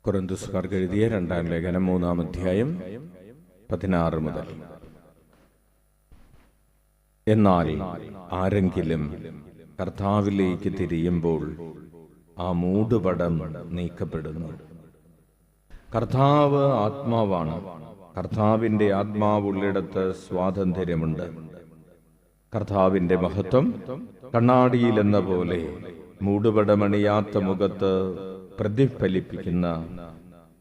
കൊരിന്ത്യർക്കാർക്ക് എഴുതിയ 2-ാം ലേഖനം 3-ാം അധ്യായം 16 മുതൽ. എന്നാൽ ആരെങ്കിലും കർത്താവിലേക്ക് തിരിയുമ്പോൾ ആ മൂടുപടം നീക്കപ്പെടുന്നു. കർത്താവ് ആത്മാവാണ്. കർത്താവിന്റെ ആത്മാവുള്ളിടത്ത് സ്വാതന്ത്ര്യമുണ്ട്. കർത്താവിന്റെ മഹത്വം കണ്ണാടിയിലെന്ന പോലെ മൂടുപടമണിയാത്ത മുഖത്ത് പ്രതിഫലിപ്പിക്കുന്ന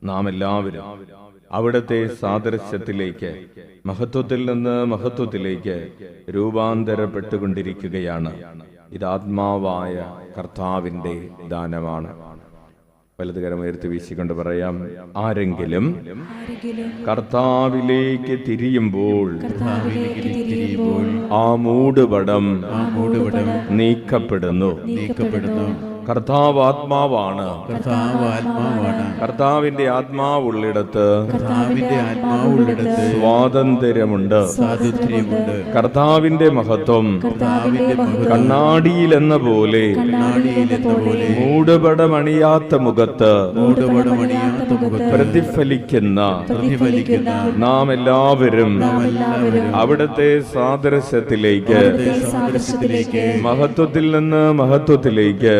നാം എല്ലാവരും അവിടുത്തെ സാദൃശ്യത്തിലേക്ക്, മഹത്വത്തിൽ നിന്ന് മഹത്വത്തിലേക്ക് രൂപാന്തരപ്പെട്ടുകൊണ്ടിരിക്കുകയാണ്. ഇത് ആത്മാവായ കർത്താവിന്റെ ദാനമാണ്. വലതുകരം ഉയർത്തി വീശിക്കൊണ്ട് പറയാം, ആരെങ്കിലും കർത്താവിലേക്ക് തിരിയുമ്പോൾ ആ മൂടുപടം നീക്കപ്പെടുന്നു. കർത്താവ് ആത്മാവാണ്. കർത്താവിന്റെ ആത്മാവുള്ളിടത്ത് സ്വാതന്ത്ര്യമുണ്ട്. കർത്താവിന്റെ മഹത്വം കണ്ണാടിയിലെന്ന പോലെ മൂടുപടമണിയാത്ത മുഖത്ത് പ്രതിഫലിക്കുന്ന നാം എല്ലാവരും അവിടുത്തെ സാദൃശ്യത്തിലേക്ക്, മഹത്വത്തിൽ നിന്ന് മഹത്വത്തിലേക്ക്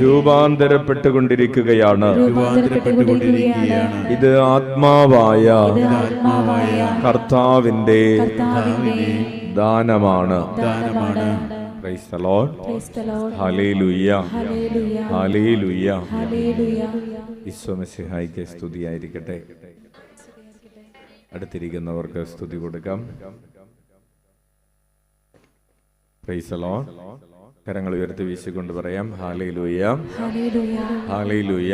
രൂപാന്തരപ്പെട്ടുകൊണ്ടിരിക്കുകയാണ്. ഇത് ആത്മാവായ കർത്താവിന്റെ ദാനമാണ്. Praise the Lord. Hallelujah. Hallelujah. ഈശോമിശിഹായിക്ക് സ്തുതിയായിരിക്കട്ടെ. അടുത്തിരിക്കുന്നവർക്ക് സ്തുതി കൊടുക്കാം. Praise the Lord. കരങ്ങൾ ഉയർത്തി വീശിക്കൊണ്ട് പറയാം, ഹല്ലേലൂയ, ഹല്ലേലൂയ.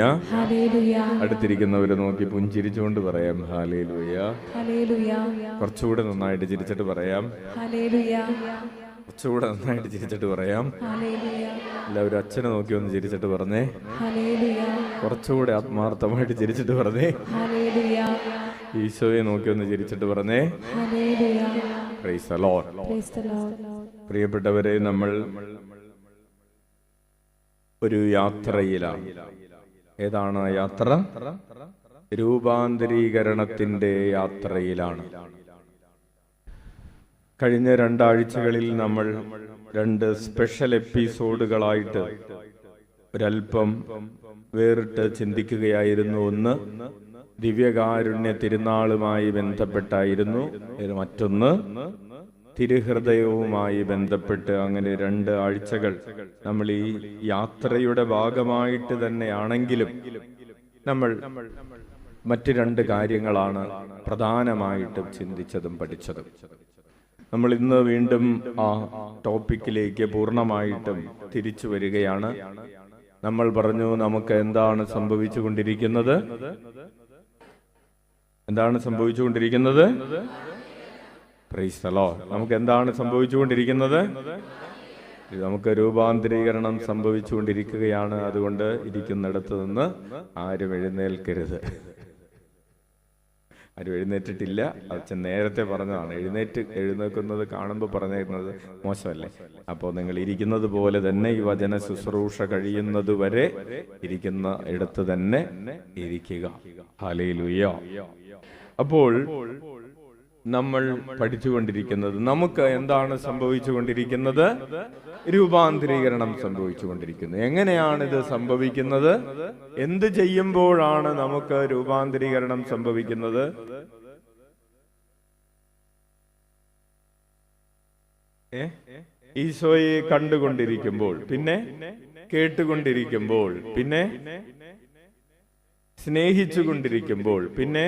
അടുത്തിരിക്കുന്നവരെ നോക്കി പുഞ്ചിരിച്ചുകൊണ്ട് പറയാം, ഹല്ലേലൂയ. കുറച്ചുകൂടെ നന്നായിട്ട് ചിരിച്ചിട്ട് പറയാം, കുറച്ചുകൂടെ നന്നായിട്ട് ചിരിച്ചിട്ട് പറയാം. എല്ലാവരും അച്ഛനെ നോക്കി ഒന്ന് ചിരിച്ചിട്ട് പറഞ്ഞേ, കുറച്ചുകൂടെ ആത്മാർത്ഥമായിട്ട് ചിരിച്ചിട്ട് പറഞ്ഞേ, ഈശോയെ നോക്കി ഒന്ന് ചിരിച്ചിട്ട് പറഞ്ഞേ. Price the lord. പ്രിയപ്പെട്ടവരെ, നമ്മൾ ഒരു യാത്രയിലാണ്. ഏതാണ് ആ യാത്ര? രൂപാന്തരീകരണത്തിന്റെ യാത്രയിലാണ്. കഴിഞ്ഞ 2 ആഴ്ചകളിൽ നമ്മൾ 2 സ്പെഷ്യൽ എപ്പിസോഡുകളായിട്ട് ഒരൽപ്പം വേറിട്ട് ചിന്തിക്കുകയായിരുന്നു. ഒന്ന് ദിവ്യകാരുണ്യ തിരുനാളുമായി ബന്ധപ്പെട്ടായിരുന്നു, മറ്റൊന്ന് തിരുഹൃദയവുമായി ബന്ധപ്പെട്ട്. അങ്ങനെ 2 ആഴ്ചകൾ നമ്മൾ ഈ യാത്രയുടെ ഭാഗമായിട്ട് തന്നെയാണെങ്കിലും നമ്മൾ മറ്റ് 2 കാര്യങ്ങളാണ് പ്രധാനമായിട്ടും ചിന്തിച്ചതും പഠിച്ചതും. നമ്മൾ ഇന്ന് വീണ്ടും ആ ടോപ്പിക്കിലേക്ക് പൂർണ്ണമായിട്ടും തിരിച്ചു വരികയാണ്. നമ്മൾ പറഞ്ഞു, നമുക്ക് എന്താണ് സംഭവിച്ചുകൊണ്ടിരിക്കുന്നത്? എന്താണ് സംഭവിച്ചുകൊണ്ടിരിക്കുന്നത്? Price the Lord. നമുക്ക് എന്താണ് സംഭവിച്ചുകൊണ്ടിരിക്കുന്നത്? നമുക്ക് രൂപാന്തരീകരണം സംഭവിച്ചുകൊണ്ടിരിക്കുകയാണ്. അതുകൊണ്ട് ഇരിക്കുന്നിടത്ത് നിന്ന് ആരും എഴുന്നേൽക്കരുത്. ആരും എഴുന്നേറ്റിട്ടില്ല. അച്ഛൻ നേരത്തെ പറഞ്ഞതാണ്. എഴുന്നേൽക്കുന്നത് കാണുമ്പോൾ പറഞ്ഞിരുന്നത് മോശമല്ലേ? അപ്പോൾ നിങ്ങൾ ഇരിക്കുന്നത് പോലെ തന്നെ ഈ വചന ശുശ്രൂഷ കഴിയുന്നത് വരെ ഇരിക്കുന്ന ഇടത്ത് തന്നെ ഇരിക്കുക. ഹല്ലേലൂയ. അപ്പോൾ നമ്മൾ പഠിച്ചുകൊണ്ടിരിക്കുന്നത്, നമുക്ക് എന്താണ് സംഭവിച്ചുകൊണ്ടിരിക്കുന്നത്? രൂപാന്തരീകരണം സംഭവിച്ചുകൊണ്ടിരിക്കുന്നു. എങ്ങനെയാണ് ഇത് സംഭവിക്കുന്നത്? എന്ത് ചെയ്യുമ്പോഴാണ് നമുക്ക് രൂപാന്തരീകരണം സംഭവിക്കുന്നത്? ഈശോയെ കണ്ടുകൊണ്ടിരിക്കുമ്പോൾ, പിന്നെ കേട്ടുകൊണ്ടിരിക്കുമ്പോൾ, പിന്നെ സ്നേഹിച്ചുകൊണ്ടിരിക്കുമ്പോൾ, പിന്നെ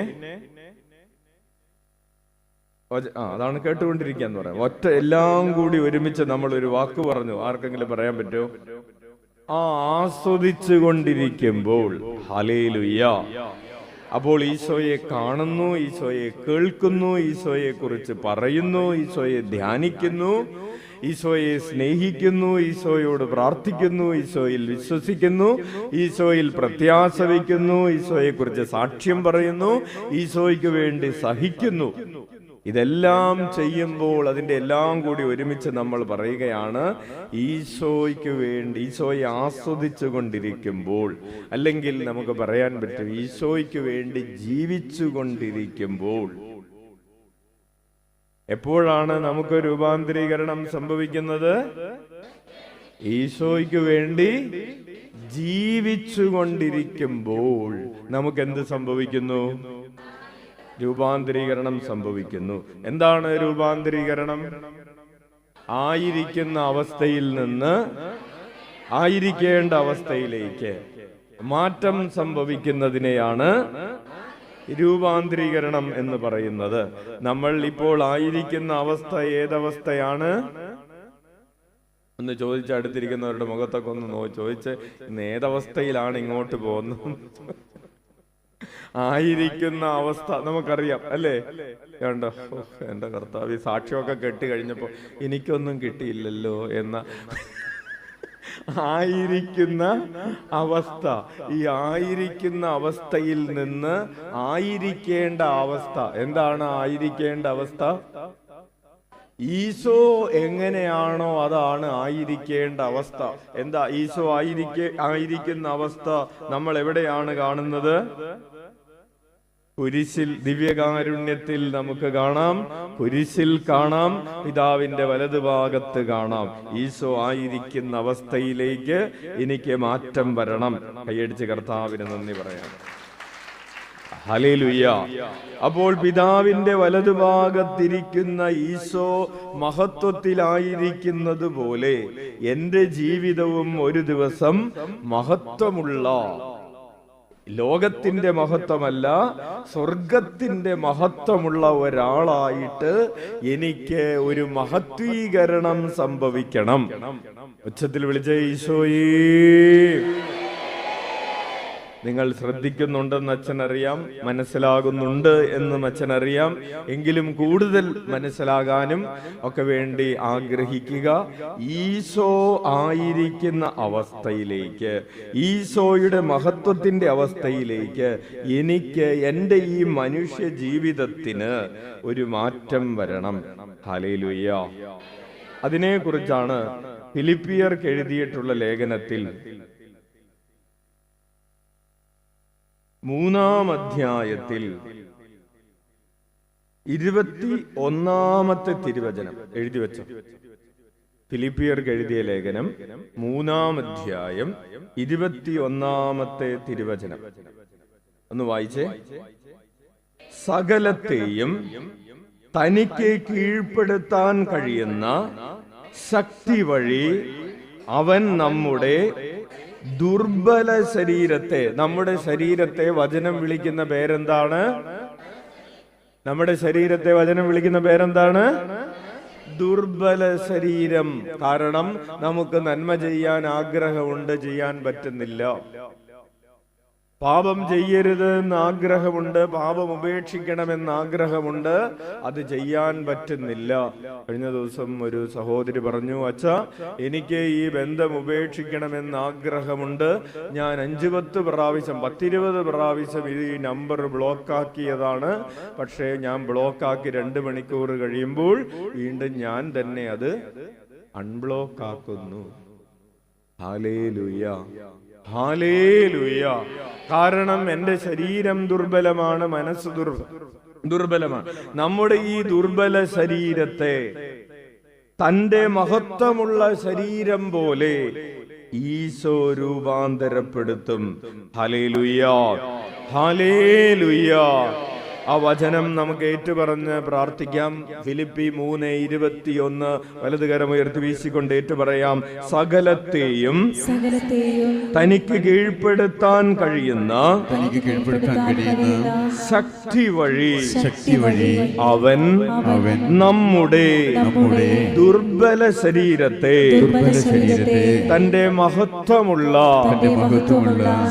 അതാണ് കേട്ടുകൊണ്ടിരിക്കുക എന്ന് പറയാം. ഒറ്റ എല്ലാം കൂടി ഒരുമിച്ച് നമ്മൾ ഒരു വാക്ക് പറഞ്ഞു. ആർക്കെങ്കിലും പറയാൻ പറ്റുമോ? ആസ്വദിച്ചു കൊണ്ടിരിക്കുമ്പോൾ. ഹല്ലേലൂയ. അപ്പോൾ ഈശോയെ കാണുന്നു, ഈശോയെ കേൾക്കുന്നു, ഈശോയെ കുറിച്ച് പറയുന്നു, ഈശോയെ ധ്യാനിക്കുന്നു, ഈശോയെ സ്നേഹിക്കുന്നു, ഈശോയോട് പ്രാർത്ഥിക്കുന്നു, ഈശോയിൽ വിശ്വസിക്കുന്നു, ഈശോയിൽ പ്രത്യാശ വയ്ക്കുന്നു, ഈശോയെ കുറിച്ച് സാക്ഷ്യം പറയുന്നു, ഈശോയ്ക്ക് വേണ്ടി സഹിക്കുന്നു. ഇതെല്ലാം ചെയ്യുമ്പോൾ അതിൻ്റെ എല്ലാം കൂടി ഒരുമിച്ച് നമ്മൾ പറയുകയാണ്, ഈശോയ്ക്ക് വേണ്ടി, ഈശോയെ ആസ്വദിച്ചു കൊണ്ടിരിക്കുമ്പോൾ, അല്ലെങ്കിൽ നമുക്ക് പറയാൻ പറ്റും ഈശോയ്ക്ക് വേണ്ടി ജീവിച്ചു കൊണ്ടിരിക്കുമ്പോൾ. എപ്പോഴാണ് നമുക്ക് രൂപാന്തരീകരണം സംഭവിക്കുന്നത്? ഈശോയ്ക്ക് വേണ്ടി ജീവിച്ചു കൊണ്ടിരിക്കുമ്പോൾ നമുക്ക് എന്ത് സംഭവിക്കുന്നു? രൂപാന്തരീകരണം സംഭവിക്കുന്നു. എന്താണ് രൂപാന്തരീകരണം? ആയിരിക്കുന്ന അവസ്ഥയിൽ നിന്ന് ആയിരിക്കേണ്ട അവസ്ഥയിലേക്ക് മാറ്റം സംഭവിക്കുന്നതിനെയാണ് രൂപാന്തരീകരണം എന്ന് പറയുന്നത്. നമ്മൾ ഇപ്പോൾ ആയിരിക്കുന്ന അവസ്ഥ ഏതവസ്ഥയാണ് ഒന്ന് ചോദിച്ച് അടുത്തിരിക്കുന്നവരുടെ മുഖത്തൊക്കെ ഒന്ന് ചോദിച്ച് ഇന്ന് ഏതവസ്ഥയിലാണ് ഇങ്ങോട്ട് പോകുന്നത്? ആയിരിക്കുന്ന അവസ്ഥ നമുക്കറിയാം അല്ലേ? കണ്ടോ, എന്റെ കർത്താവ്, സാക്ഷ്യമൊക്കെ കെട്ടി കഴിഞ്ഞപ്പോ എനിക്കൊന്നും കിട്ടിയില്ലല്ലോ എന്ന ആയിരിക്കുന്ന അവസ്ഥ. ഈ ആയിരിക്കുന്ന അവസ്ഥയിൽ നിന്ന് ആയിരിക്കേണ്ട അവസ്ഥ. എന്താണ് ആയിരിക്കേണ്ട അവസ്ഥ? ഈശോ എങ്ങനെയാണോ അതാണ് ആയിരിക്കേണ്ട അവസ്ഥ. എന്താ ഈശോ ആയിരിക്കുന്ന അവസ്ഥ? നമ്മൾ എവിടെയാണ് കാണുന്നത്? കുരിശിൽ. ദിവ്യകാരുണ്യത്തിൽ നമുക്ക് കാണാം, കുരിശിൽ കാണാം, പിതാവിന്റെ വലതുഭാഗത്ത് കാണാം. ഈശോ ആയിരിക്കുന്ന അവസ്ഥയിലേക്ക് എനിക്ക് മാറ്റം വരണം. കൈയടിച്ച് കർത്താവിന് നന്ദി പറയാം. ഹല്ലേലൂയ. അപ്പോൾ പിതാവിന്റെ വലതുഭാഗത്തിരിക്കുന്ന ഈശോ മഹത്വത്തിലായിരിക്കുന്നത് പോലെ എന്റെ ജീവിതവും ഒരു ദിവസം മഹത്വമുള്ള, ലോകത്തിന്റെ മഹത്വമല്ല, സ്വർഗത്തിന്റെ മഹത്വമുള്ള ഒരാളായിട്ട് എനിക്ക് ഒരു മഹത്വീകരണം സംഭവിക്കണം. ഉച്ചത്തിൽ വിളിച്ച ഈശോയേ. നിങ്ങൾ ശ്രദ്ധിക്കുന്നുണ്ടെന്ന് അച്ഛനറിയാം, മനസ്സിലാകുന്നുണ്ട് എന്നും അച്ഛനറിയാം. എങ്കിലും കൂടുതൽ മനസ്സിലാകാനും ഒക്കെ വേണ്ടി ആഗ്രഹിക്കുക. ഈശോ ആയിരിക്കുന്ന അവസ്ഥയിലേക്ക്, ഈശോയുടെ മഹത്വത്തിന്റെ അവസ്ഥയിലേക്ക് എനിക്ക് എൻ്റെ ഈ മനുഷ്യ ജീവിതത്തിന് ഒരു മാറ്റം വരണം. ഹല്ലേലൂയ. അതിനെക്കുറിച്ചാണ് ഫിലിപ്പിയർക്ക് എഴുതിയിട്ടുള്ള ലേഖനത്തിൽ 3-ാം അധ്യായത്തിൽ 21-ാമത്തെ തിരുവചനം എഴുതി വെച്ചു. ഫിലിപ്പിയർക്ക് എഴുതിയ ലേഖനം 3-ാം അധ്യായം 21-ാമത്തെ തിരുവചനം ഒന്ന് വായിച്ചേ. സകലത്തെയും തനിക്ക് കീഴ്പ്പെടുത്താൻ കഴിയുന്ന ശക്തി വഴി അവൻ നമ്മുടെ ദുർബല ശരീരത്തെ, നമ്മുടെ ശരീരത്തെ വചനം വിളിക്കുന്ന പേരെന്താണ്? നമ്മുടെ ശരീരത്തെ വചനം വിളിക്കുന്ന പേരെന്താണ്? ദുർബല ശരീരം. കാരണം നമുക്ക് നന്മ ചെയ്യാൻ ആഗ്രഹമുണ്ട്, ചെയ്യാൻ പറ്റുന്നില്ല. പാപം ചെയ്യരുത് എന്ന് ആഗ്രഹമുണ്ട്, പാപം ഉപേക്ഷിക്കണമെന്ന് ആഗ്രഹമുണ്ട്, അത് ചെയ്യാൻ പറ്റുന്നില്ല. കഴിഞ്ഞ ദിവസം ഒരു സഹോദരി പറഞ്ഞു, അച്ഛാ എനിക്ക് ഈ ബന്ധം ഉപേക്ഷിക്കണമെന്ന് ആഗ്രഹമുണ്ട്, ഞാൻ 5-10 പ്രാവശ്യം 10-20 പ്രാവശ്യം ഈ നമ്പർ ബ്ലോക്കാക്കിയതാണ്, പക്ഷേ ഞാൻ ബ്ലോക്കാക്കി 2 മണിക്കൂർ കഴിയുമ്പോൾ വീണ്ടും ഞാൻ തന്നെ അത് അൺബ്ലോക്ക് ആക്കുന്നു. Hallelujah, hallelujah. കാരണം എന്റെ ശരീരം ദുർബലമാണ്, മനസ്സ് ദുർബലമാണ്. നമ്മുടെ ഈ ദുർബല ശരീരത്തെ തന്റെ മഹത്വമുള്ള ശരീരം പോലെ ഈശോ രൂപാന്തരപ്പെടുത്തും. Hallelujah, hallelujah. ആ വചനം നമുക്ക് ഏറ്റുപറഞ്ഞ് പ്രാർത്ഥിക്കാം. ഫിലിപ്പി 3:21 വലതുകരം ഉയർത്തി വീശിക്കൊണ്ട് ഏറ്റുപറയാം. സകലത്തെയും തനിക്ക് കീഴ്പ്പെടുത്താൻ കഴിയുന്ന ശക്തി വഴി അവൻ നമ്മുടെ ദുർബല ശരീരത്തെ തന്റെ മഹത്വമുള്ള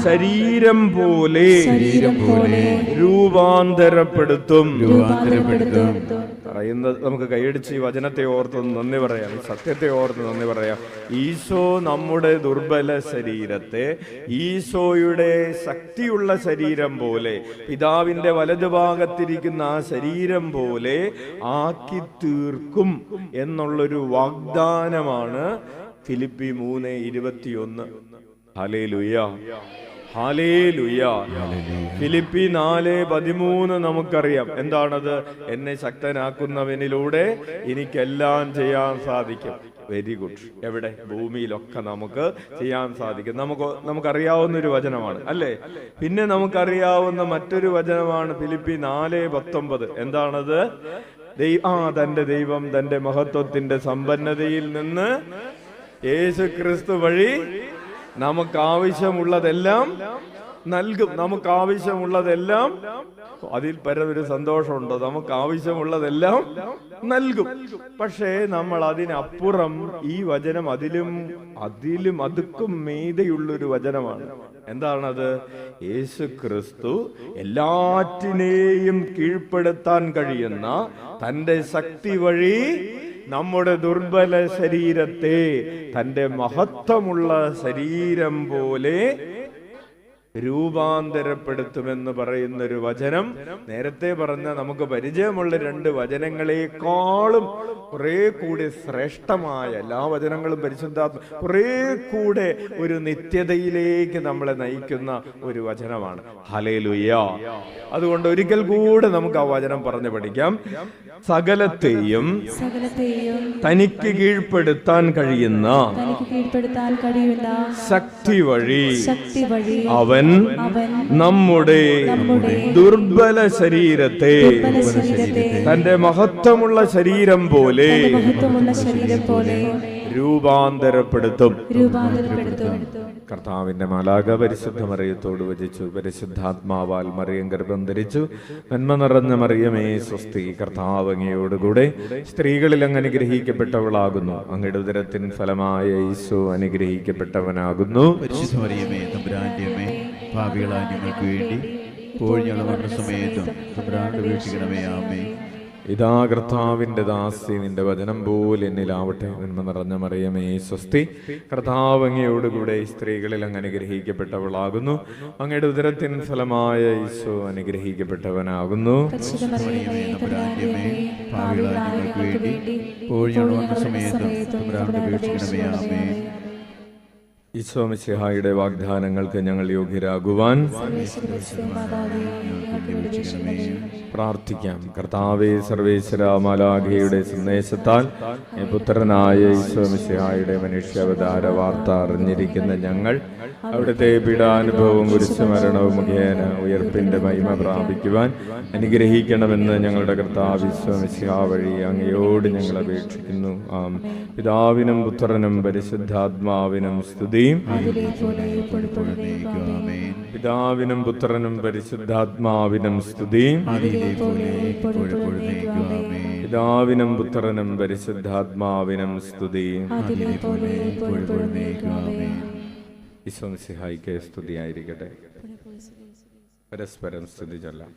ശരീരം പോലെ രൂപാന്തര രൂപാന്തരപ്പെടുത്തും. പറയുന്നത് നമുക്ക് കൈയടിച്ച് ഈ വചനത്തെ ഓർത്ത് നന്ദി പറയാം, ഈ സത്യത്തെ ഓർത്ത് നന്ദി പറയാം. ഈശോ നമ്മുടെ ദുർബല ശരീരത്തെ ഈശോയുടെ ശക്തിയുള്ള ശരീരം പോലെ, പിതാവിന്റെ വലതുഭാഗത്തിരിക്കുന്ന ആ ശരീരം പോലെ ആക്കി തീർക്കും എന്നുള്ളൊരു വാഗ്ദാനമാണ് ഫിലിപ്പി 3:21. Hallelujah, hallelujah. ഫിലിപ്പി 4:13 നമുക്കറിയാം നമുക്കറിയാം. എന്താണത്? എന്നെ ശക്തനാക്കുന്നവനിലൂടെ എനിക്കെല്ലാം ചെയ്യാൻ സാധിക്കും. Very good. എവിടെ? ഭൂമിയിലൊക്കെ നമുക്ക് ചെയ്യാൻ സാധിക്കും. നമുക്കറിയാവുന്നൊരു വചനമാണ് അല്ലേ? പിന്നെ നമുക്കറിയാവുന്ന മറ്റൊരു വചനമാണ് ഫിലിപ്പി 4:19. എന്താണത്? തന്റെ ദൈവം തന്റെ മഹത്വത്തിന്റെ സമ്പന്നതയിൽ നിന്ന് യേശു ക്രിസ്തു വഴി നമുക്ക് ആവശ്യമുള്ളതെല്ലാം നൽകും. നമുക്ക് ആവശ്യമുള്ളതെല്ലാം, അതിൽ പരമൊരു സന്തോഷമുണ്ടോ? നമുക്ക് ആവശ്യമുള്ളതെല്ലാം നൽകും. പക്ഷേ നമ്മൾ അതിനപ്പുറം ഈ വചനം അതിലും അതുക്കും മീതെയുള്ളൊരു വചനമാണ്. എന്താണത്? യേശു ക്രിസ്തു എല്ലാറ്റിനെയും കീഴ്പ്പെടുത്താൻ കഴിയുന്ന തന്റെ ശക്തി വഴി നമ്മുടെ ദുർബല ശരീരത്തെ തന്റെ മഹത്വമുള്ള ശരീരം പോലെ രൂപാന്തരപ്പെടുത്തുമെന്ന് പറയുന്നൊരു വചനം. നേരത്തെ പറഞ്ഞ നമുക്ക് പരിചയമുള്ള 2 വചനങ്ങളെക്കാളും കുറെ കൂടി ശ്രേഷ്ഠമായ, എല്ലാ വചനങ്ങളും പരിശുദ്ധാത്മ കുറെ കൂടെ ഒരു നിത്യതയിലേക്ക് നമ്മളെ നയിക്കുന്ന ഒരു വചനമാണ്. ഹല്ലേലൂയ. അതുകൊണ്ട് ഒരിക്കൽ കൂടെ നമുക്ക് ആ വചനം പറഞ്ഞു പഠിക്കാം. സകലത്തെയും തനിക്ക് കീഴ്പ്പെടുത്താൻ കഴിയുന്ന ശക്തി വഴി അവൻ നമ്മുടെ ദുർബല ശരീരത്തെ തന്റെ മഹത്വമുള്ള ശരീരം പോലെ രൂപാന്തരപ്പെടുത്തും. കർത്താവിന്റെ മാലാഖ പരിശുദ്ധ മറിയത്തോട് വചിച്ചു, പരിശുദ്ധാത്മാവാൽ മറിയം ഗർഭം ധരിച്ചു. നന്മ നിറഞ്ഞ മറിയമേ സ്വസ്തി, കർത്താവ് അങ്ങയോടുകൂടെ സ്ത്രീകളിൽ അങ്ങ് അനുഗ്രഹിക്കപ്പെട്ടവളാകുന്നു. അങ്ങയുടെ ഉദരത്തിൻ ഫലമായ ഈശോ അനുഗ്രഹിക്കപ്പെട്ടവനാകുന്നു. പരിശുദ്ധ മറിയമേ തമ്പുരാന്റെ അമ്മേ, പാപികളായ ഞങ്ങൾക്ക് വേണ്ടി ഇപ്പോഴും ഞങ്ങളുടെ മരണസമയത്തും തമ്പുരാനോട് അപേക്ഷിക്കണമേ. ആമേൻ. ഇതാ കർത്താവിന്റെ ദാസി, നിന്റെ വചനം പോലെ എന്നിലാവട്ടെ. നന്മ നിറഞ്ഞ മറിയമേ സ്വസ്തി, കർത്താവ് അങ്ങയോടുകൂടെ സ്ത്രീകളിൽ അങ്ങ് അനുഗ്രഹിക്കപ്പെട്ടവളാകുന്നു. അങ്ങയുടെ ഉദരത്തിൻ ഫലമായ ഈശോ അനുഗ്രഹിക്കപ്പെട്ടവനാകുന്നു. പാപികളായ ഞങ്ങൾക്ക് വേണ്ടി ഇപ്പോഴും ഞങ്ങളുടെ മരണസമയത്തും തമ്പുരാനോട് അപേക്ഷിക്കണമേ. ആമേൻ. ഈശോ മിശിഹായുടെ വാഗ്ദാനങ്ങൾക്ക് ഞങ്ങൾ യോഗ്യരാകുവാൻ പ്രാർത്ഥിക്കാം. കർത്താവേ, സർവേശ്വര മാലാഖയുടെ സന്ദേശത്താൽ പുത്രനായ ഈശോ മിശിഹായുടെ മനുഷ്യാവതാര വാർത്ത അറിഞ്ഞിരിക്കുന്ന ഞങ്ങൾ അവിടുത്തെ പീഡാനുഭവവും കുരിശുമരണവും മുഖേന ഉയർപ്പിന്റെ മഹിമ പ്രാപിക്കുവാൻ അനുഗ്രഹിക്കണമെന്ന് ഞങ്ങളുടെ കർത്താവ് ഈശോ മിശിഹാ വഴി അങ്ങയോട് ഞങ്ങൾ അപേക്ഷിക്കുന്നു. പിതാവിനും പുത്രനും പരിശുദ്ധാത്മാവിനും സ്തുതി. പിതാവിനും പുത്രനും പരിശുദ്ധാത്മാവിനും സ്തുതി. പിതാവിനും പുത്രനും പരിശുദ്ധാത്മാവിനും സ്തുതി. ഈശോ മിശിഹായ്ക്ക് സ്തുതിയായിരിക്കട്ടെ. പരസ്പരം സ്തുതി ചൊല്ലാം.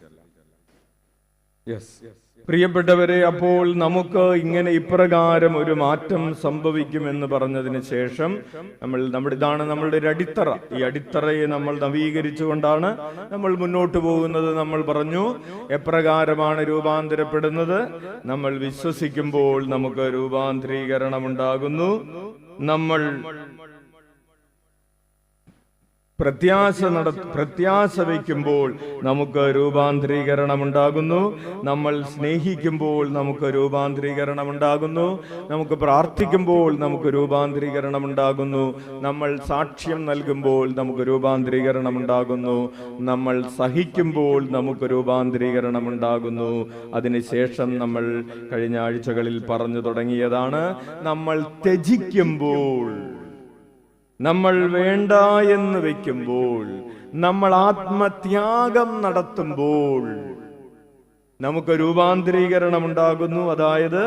പ്രിയപ്പെട്ടവരെ, അപ്പോൾ നമുക്ക് ഇങ്ങനെ ഇപ്രകാരം ഒരു മാറ്റം സംഭവിക്കുമെന്ന് പറഞ്ഞതിന് ശേഷം ഇതാണ് നമ്മളുടെ ഒരു അടിത്തറ. ഈ അടിത്തറയെ നമ്മൾ നവീകരിച്ചുകൊണ്ടാണ് നമ്മൾ മുന്നോട്ട് പോകുന്നത്. നമ്മൾ പറഞ്ഞു എപ്രകാരമാണ് രൂപാന്തരപ്പെടുന്നത്. നമ്മൾ വിശ്വസിക്കുമ്പോൾ നമുക്ക് രൂപാന്തരീകരണം ഉണ്ടാകുന്നു. നമ്മൾ പ്രത്യാശ വയ്ക്കുമ്പോൾ നമുക്ക് രൂപാന്തരീകരണം ഉണ്ടാകുന്നു. നമ്മൾ സ്നേഹിക്കുമ്പോൾ നമുക്ക് രൂപാന്തരീകരണം ഉണ്ടാകുന്നു. നമുക്ക് പ്രാർത്ഥിക്കുമ്പോൾ നമുക്ക് രൂപാന്തരീകരണം ഉണ്ടാകുന്നു. നമ്മൾ സാക്ഷ്യം നൽകുമ്പോൾ നമുക്ക് രൂപാന്തരീകരണം ഉണ്ടാകുന്നു. നമ്മൾ സഹിക്കുമ്പോൾ നമുക്ക് രൂപാന്തരീകരണം ഉണ്ടാകുന്നു. അതിനുശേഷം നമ്മൾ കഴിഞ്ഞ ആഴ്ചകളിൽ പറഞ്ഞു തുടങ്ങിയതാണ്, നമ്മൾ ത്യജിക്കുമ്പോൾ, നമ്മൾ വേണ്ട എന്ന് വെക്കുമ്പോൾ, നമ്മൾ ആത്മത്യാഗം നടത്തുമ്പോൾ നമുക്ക് രൂപാന്തരീകരണം ഉണ്ടാകുന്നു. അതായത്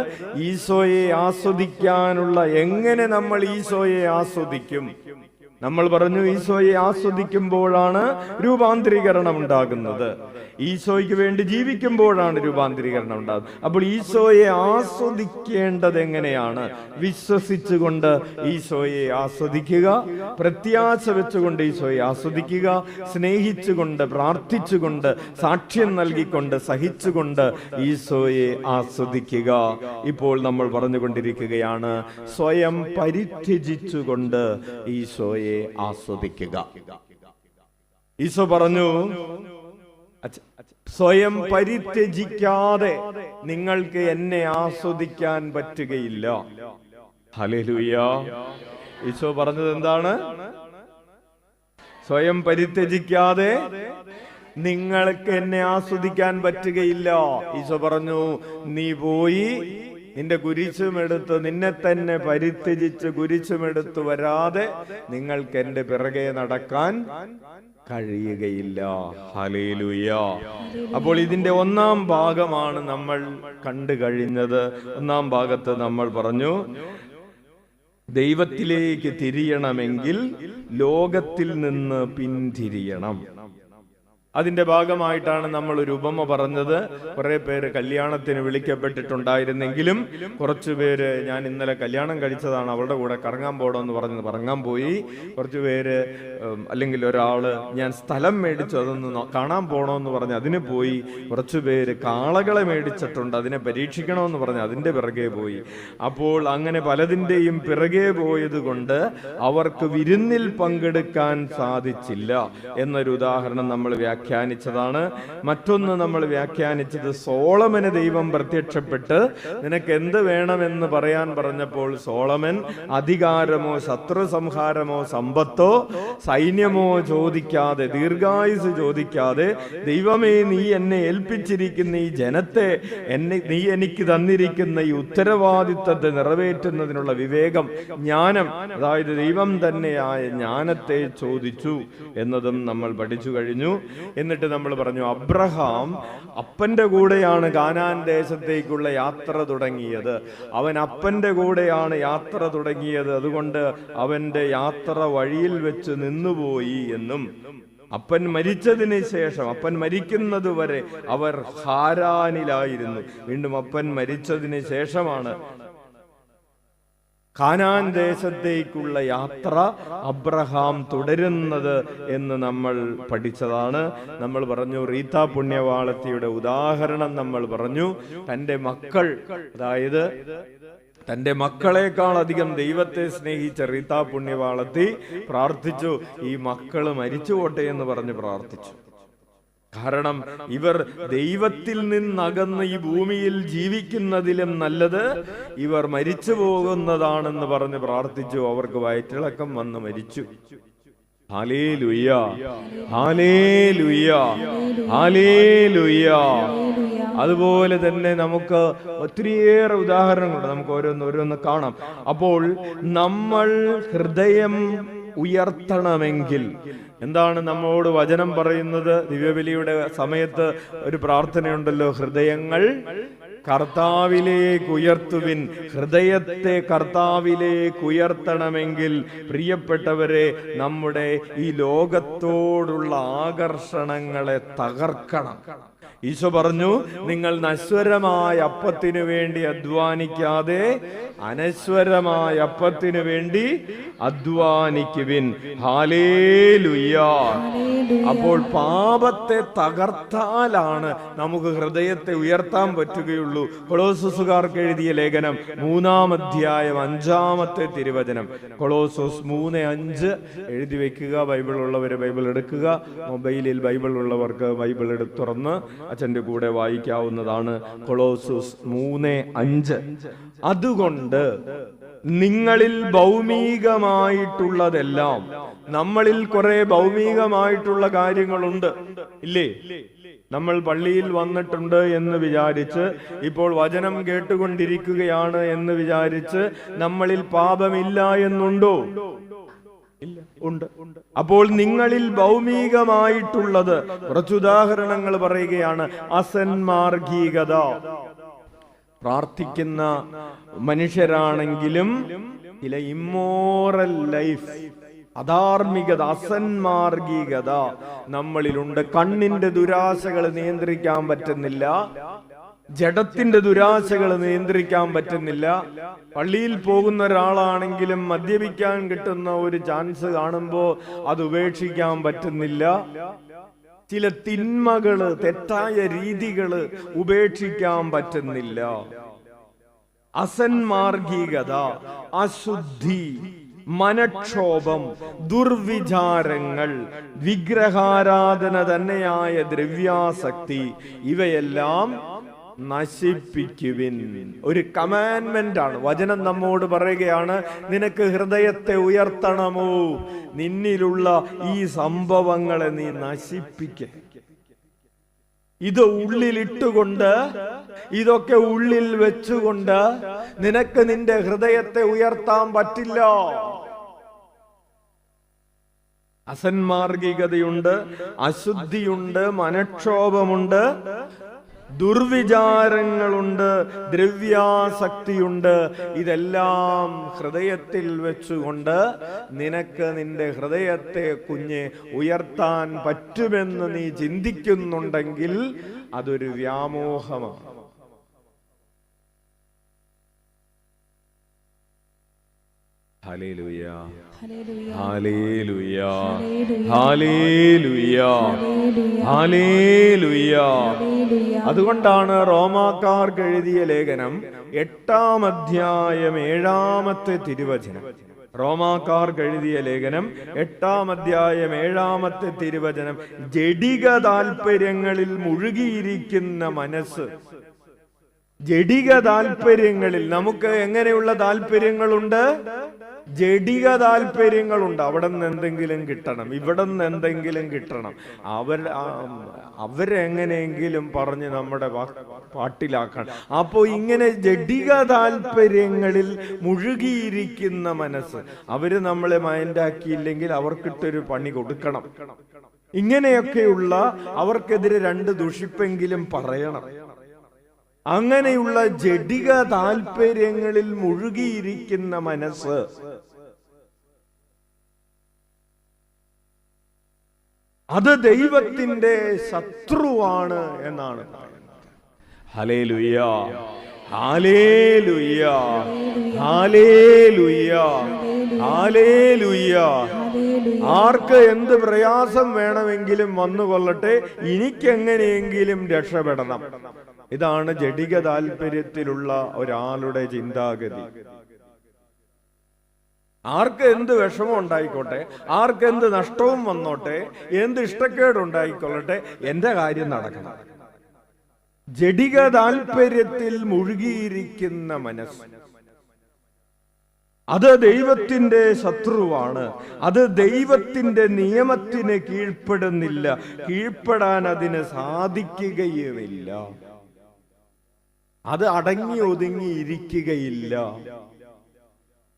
ഈശോയെ ആസ്വദിക്കാനുള്ള, എങ്ങനെ നമ്മൾ ഈശോയെ ആസ്വദിക്കും, നമ്മൾ പറഞ്ഞു ഈശോയെ ആസ്വദിക്കുമ്പോഴാണ് രൂപാന്തരീകരണം ഉണ്ടാകുന്നത്. ഈശോയ്ക്ക് വേണ്ടി ജീവിക്കുമ്പോഴാണ് രൂപാന്തരീകരണം ഉണ്ടാകുന്നത്. അപ്പോൾ ഈശോയെ ആസ്വദിക്കേണ്ടത് എങ്ങനെയാണ്? വിശ്വസിച്ചുകൊണ്ട് ഈശോയെ ആസ്വദിക്കുക, പ്രത്യാശ വെച്ചുകൊണ്ട് ഈശോയെ ആസ്വദിക്കുക, സ്നേഹിച്ചുകൊണ്ട്, പ്രാർത്ഥിച്ചുകൊണ്ട്, സാക്ഷ്യം നൽകിക്കൊണ്ട്, സഹിച്ചുകൊണ്ട് ഈശോയെ ആസ്വദിക്കുക. ഇപ്പോൾ നമ്മൾ പറഞ്ഞുകൊണ്ടിരിക്കുകയാണ് സ്വയം പരിത്യജിച്ചുകൊണ്ട് ഈശോയെ ആസ്വദിക്കുക. ഈശോ പറഞ്ഞു, സ്വയം പരിത്യജിക്കാതെ നിങ്ങൾക്ക് എന്നെ ആസ്വദിക്കാൻ പറ്റുകയില്ല. ഹല്ലേലൂയ. ഈശോ പറഞ്ഞത് എന്താണ്? സ്വയം പരിത്യജിക്കാതെ നിങ്ങൾക്ക് എന്നെ ആസ്വദിക്കാൻ പറ്റുകയില്ല. ഈശോ പറഞ്ഞു, നീ പോയി നിന്റെ കുരിശുമെടുത്ത് നിന്നെ തന്നെ പരിത്യജിച്ച് കുരിശുമെടുത്ത് വരാതെ നിങ്ങൾക്ക് എന്റെ പിറകെ നടക്കാൻ കഴിയുകയില്ല. ഹല്ലേലൂയ. അപ്പോൾ ഇതിന്റെ ഒന്നാം ഭാഗമാണ് നമ്മൾ കണ്ടു കഴിഞ്ഞത്. ഒന്നാം ഭാഗത്ത് നമ്മൾ പറഞ്ഞു, ദൈവത്തിലേക്ക് തിരിയണമെങ്കിൽ ലോകത്തിൽ നിന്ന് പിന്തിരിയണം. അതിന്റെ ഭാഗമായിട്ടാണ് നമ്മൾ ഒരു ഉപമ പറഞ്ഞത്. കുറെ പേര് കല്യാണത്തിന് വിളിക്കപ്പെട്ടിട്ടുണ്ടായിരുന്നെങ്കിലും കുറച്ചു പേര്, ഞാൻ ഇന്നലെ കല്യാണം കഴിച്ചതാണ്, അവളുടെ കൂടെ കറങ്ങാൻ പോകണമെന്ന് പറഞ്ഞ് കറങ്ങാൻ പോയി. കുറച്ചു പേര്, അല്ലെങ്കിൽ ഒരാള് ഞാൻ സ്ഥലം മേടിച്ചു അതൊന്ന് കാണാൻ പോകണമെന്ന് പറഞ്ഞ് അതിന് പോയി. കുറച്ചു പേര് കാളകളെ മേടിച്ചിട്ടുണ്ട്, അതിനെ പരീക്ഷിക്കണമെന്ന് പറഞ്ഞ് അതിന്റെ പിറകെ പോയി. അപ്പോൾ അങ്ങനെ പലതിന്റെയും പിറകെ പോയത് കൊണ്ട് അവർക്ക് വിരുന്നിൽ പങ്കെടുക്കാൻ സാധിച്ചില്ല എന്നൊരു ഉദാഹരണം നമ്മൾ വ്യാഖ്യാനിച്ചതാണ്. മറ്റൊന്ന് നമ്മൾ വ്യാഖ്യാനിച്ചത്, സോളമന് ദൈവം പ്രത്യക്ഷപ്പെട്ട് നിനക്ക് എന്ത് വേണമെന്ന് പറയാൻ പറഞ്ഞപ്പോൾ സോളമൻ അധികാരമോ ശത്രു സംഹാരമോ സമ്പത്തോ സൈന്യമോ ചോദിക്കാതെ, ദീർഘായുസ് ചോദിക്കാതെ, ദൈവമേ നീ എന്നെ ഏൽപ്പിച്ചിരിക്കുന്ന ഈ ജനത്തെ, നീ എനിക്ക് തന്നിരിക്കുന്ന ഈ ഉത്തരവാദിത്തത്തെ നിറവേറ്റുന്നതിനുള്ള വിവേകം, ജ്ഞാനം, അതായത് ദൈവം തന്നെയായ ജ്ഞാനത്തെ ചോദിച്ചു എന്നതും നമ്മൾ പഠിച്ചു കഴിഞ്ഞു. എന്നിട്ട് നമ്മൾ പറഞ്ഞു, അബ്രഹാം അപ്പന്റെ കൂടെയാണ് കാനാൻ ദേശത്തേക്കുള്ള യാത്ര തുടങ്ങിയത്. അവൻ അപ്പന്റെ കൂടെയാണ് യാത്ര തുടങ്ങിയത്, അതുകൊണ്ട് അവന്റെ യാത്ര വഴിയിൽ വെച്ച് നിന്നുപോയി എന്നും, അപ്പൻ മരിച്ചതിന് ശേഷം, അപ്പൻ മരിക്കുന്നത് വരെ അവർ ഹാരാനിലായിരുന്നു. വീണ്ടും അപ്പൻ മരിച്ചതിന് ശേഷമാണ് കാനാൻ ദേശത്തേക്കുള്ള യാത്ര അബ്രഹാം തുടരുന്നത് എന്ന് നമ്മൾ പഠിച്ചതാണ്. നമ്മൾ പറഞ്ഞു, റീത്ത പുണ്യവാളത്തിയുടെ ഉദാഹരണം നമ്മൾ പറഞ്ഞു. തന്റെ മക്കൾ, അതായത് തന്റെ മക്കളെക്കാൾ അധികം ദൈവത്തെ സ്നേഹിച്ച റീത്ത പുണ്യവാളത്തി പ്രാർത്ഥിച്ചു, ഈ മക്കള് മരിച്ചുപോട്ടെ എന്ന് പറഞ്ഞ് പ്രാർത്ഥിച്ചു. കാരണം ഇവർ ദൈവത്തിൽ നിന്നകന്ന് ഈ ഭൂമിയിൽ ജീവിക്കുന്നതിലും നല്ലത് ഇവർ മരിച്ചു പോകുന്നതാണെന്ന് പറഞ്ഞ് പ്രാർത്ഥിച്ചു. അവർക്ക് വയറ്റിളക്കം വന്ന് മരിച്ചു. ഹല്ലേലൂയ, ഹല്ലേലൂയ, ഹല്ലേലൂയ. അതുപോലെ തന്നെ നമുക്ക് ഒത്തിരിയേറെ ഉദാഹരണങ്ങളുണ്ട്. നമുക്ക് ഓരോന്ന് കാണാം. അപ്പോൾ നമ്മൾ ഹൃദയം ഉയർത്തണമെങ്കിൽ എന്താണ് നമ്മോട് വചനം പറയുന്നത്? ദിവ്യബലിയുടെ സമയത്ത് ഒരു പ്രാർത്ഥനയുണ്ടല്ലോ, ഹൃദയങ്ങൾ കർത്താവിലേക്ക് ഉയർത്തുവിൻ. ഹൃദയത്തെ കർത്താവിലേക്ക് ഉയർത്തണമെങ്കിൽ പ്രിയപ്പെട്ടവരെ, നമ്മുടെ ഈ ലോകത്തോടുള്ള ആകർഷണങ്ങളെ തകർക്കണം. ഈശോ പറഞ്ഞു, നിങ്ങൾ നശ്വരമായ അപ്പത്തിനു വേണ്ടി അധ്വാനിക്കാതെ അനശ്വരമായ അപ്പത്തിനു വേണ്ടി അധ്വാനിക്കുവിൻ. ഹല്ലേലൂയ. അപ്പോൾ പാപത്തെ തകർത്താലാണ് നമുക്ക് ഹൃദയത്തെ ഉയർത്താൻ പറ്റുകയുള്ളൂ. കൊളോസസുകാർക്ക് എഴുതിയ ലേഖനം 3-ാം അധ്യായം 5-ാമത്തെ തിരുവചനം, കൊളോസോസ് 3:5 എഴുതി വെക്കുക. ബൈബിൾ ഉള്ളവര് ബൈബിൾ എടുക്കുക. മൊബൈലിൽ ബൈബിൾ ഉള്ളവർക്ക് ബൈബിൾ തുറന്ന് അച്ഛന്റെ കൂടെ വായിക്കാവുന്നതാണ്. കൊളോസോസ് 3:5. അതുകൊണ്ട് നിങ്ങളിൽ ഭൗമികമായിട്ടുള്ളതെല്ലാം, നമ്മളിൽ കുറെ ഭൗമികമായിട്ടുള്ള കാര്യങ്ങളുണ്ട്, ഇല്ലേ? നമ്മൾ പള്ളിയിൽ വന്നിട്ടുണ്ട് എന്ന് വിചാരിച്ച്, ഇപ്പോൾ വചനം കേട്ടുകൊണ്ടിരിക്കുകയാണ് എന്ന് വിചാരിച്ച് നമ്മളിൽ പാപമില്ല എന്നുണ്ടോ? ഉണ്ട്. അപ്പോൾ നിങ്ങളിൽ ഭൗമികമായിട്ടുള്ളത്, കുറച്ചുദാഹരണങ്ങൾ പറയുകയാണ്. അസന്മാർഗീകത, പ്രാർത്ഥിക്കുന്ന മനുഷ്യരാണെങ്കിലും ചില ഇമ്മോറൽ ലൈഫ്, അധാർമികത, അസന്മാർഗികത നമ്മളിലുണ്ട്. കണ്ണിന്റെ ദുരാശകൾ നിയന്ത്രിക്കാൻ പറ്റുന്നില്ല, ജഡത്തിന്റെ ദുരാശകൾ നിയന്ത്രിക്കാൻ പറ്റുന്നില്ല. പള്ളിയിൽ പോകുന്ന ഒരാളാണെങ്കിലും മദ്യപിക്കാൻ കിട്ടുന്ന ഒരു ചാൻസ് കാണുമ്പോൾ അത് ഉപേക്ഷിക്കാൻ പറ്റുന്നില്ല. ചില തിന്മകള്, തെറ്റായ രീതികള് ഉപേക്ഷിക്കാൻ പറ്റുന്നില്ല. അസന്മാർഗികത, അശുദ്ധി, മനക്ഷോഭം, ദുർവിചാരങ്ങൾ, വിഗ്രഹാരാധന തന്നെയായ ദ്രവ്യാസക്തി, ഇവയെല്ലാം നശിപ്പിക്കുവിൻ. ഒരു കമാൻഡ്മെന്റ് ആണ്. വചനം നമ്മോട് പറയുകയാണ്, നിനക്ക് ഹൃദയത്തെ ഉയർത്തണമോ, നിന്നിലുള്ള ഈ സംഭവങ്ങളെ നീ നശിപ്പിക്ക. ഇത് ഉള്ളിലിട്ടുകൊണ്ട്, ഇതൊക്കെ ഉള്ളിൽ വെച്ചുകൊണ്ട് നിനക്ക് നിന്റെ ഹൃദയത്തെ ഉയർത്താൻ പറ്റില്ല. അസന്മാർഗികതയുണ്ട്, അശുദ്ധിയുണ്ട്, മനക്ഷോഭമുണ്ട്, ദുർവിചാരങ്ങളുണ്ട്, ദ്രവ്യാസക്തിയുണ്ട്. ഇതെല്ലാം ഹൃദയത്തിൽ വെച്ചുകൊണ്ട് നിനക്ക് നിന്റെ ഹൃദയത്തെ കുഞ്ഞെ ഉയർത്താൻ പറ്റുമെന്ന് നീ ചിന്തിക്കുന്നുണ്ടെങ്കിൽ അതൊരു വ്യാമോഹമാണ്. ഹല്ലേലൂയ, ഹല്ലേലൂയ, ഹല്ലേലൂയ, ഹല്ലേലൂയ. അതുകൊണ്ടാണ് റോമാക്കാർക്ക് എഴുതിയ ലേഖനം 8-ാം അധ്യായം 7-ാമത്തെ തിരുവചനം. റോമാക്കാർക്ക് എഴുതിയ ലേഖനം 8-ാം അധ്യായം 7-ാമത്തെ തിരുവചനം, ജഡിക താല്പര്യങ്ങളിൽ മുഴുകിയിരിക്കുന്ന മനസ്സ്. ജഡിക താല്പര്യങ്ങളിൽ നമുക്ക് എങ്ങനെയുള്ള താല്പര്യങ്ങളുണ്ട്? ജഡിക താല്പര്യങ്ങളുണ്ട്. അവിടെ നിന്ന് എന്തെങ്കിലും കിട്ടണം, ഇവിടെ നിന്ന് എന്തെങ്കിലും കിട്ടണം, അവരെങ്ങനെയെങ്കിലും പറഞ്ഞ് നമ്മുടെ പാട്ടിലാക്കണം. അപ്പോ ഇങ്ങനെ ജഡിക താല്പര്യങ്ങളിൽ മുഴുകിയിരിക്കുന്ന മനസ്സ്, അവര് നമ്മളെ മൈൻഡാക്കിയില്ലെങ്കിൽ അവർക്കിട്ടൊരു പണി കൊടുക്കണം. ഇങ്ങനെയൊക്കെയുള്ള അവർക്കെതിരെ 2 ദുഷിപ്പെങ്കിലും പറയണം. അങ്ങനെയുള്ള ജഡിക താല്പര്യങ്ങളിൽ മുഴുകിയിരിക്കുന്ന മനസ്സ് അത് ദൈവത്തിന്റെ ശത്രുവാണ് എന്നാണ് പറയുന്നത്. ഹല്ലേലൂയ, ഹല്ലേലൂയ, ഹല്ലേലൂയ, ഹല്ലേലൂയ. ആർക്ക് എന്ത് പ്രയാസം വേണമെങ്കിലും വന്നുകൊള്ളട്ടെ, എനിക്കെങ്ങനെയെങ്കിലും രക്ഷപ്പെടണം. ഇതാണ് ജഡിക താല്പര്യത്തിലുള്ള ഒരാളുടെ ചിന്താഗതി. ആർക്ക് എന്ത് വിഷമം ഉണ്ടായിക്കോട്ടെ, ആർക്ക് എന്ത് നഷ്ടവും വന്നോട്ടെ, എന്ത് ഇഷ്ടക്കേടുണ്ടായിക്കൊള്ളട്ടെ, എന്റെ കാര്യം നടക്കണം. ജഡിക താല്പര്യത്തിൽ മുഴുകിയിരിക്കുന്ന മനസ്സ് അത് ദൈവത്തിന്റെ ശത്രുവാണ്. അത് ദൈവത്തിന്റെ നിയമത്തിന് കീഴ്പ്പെടുന്നില്ല, കീഴ്പ്പെടാൻ അതിന് സാധിക്കുകയുമില്ല. അത് അടങ്ങി ഒതുങ്ങി ഇരിക്കുകയില്ല.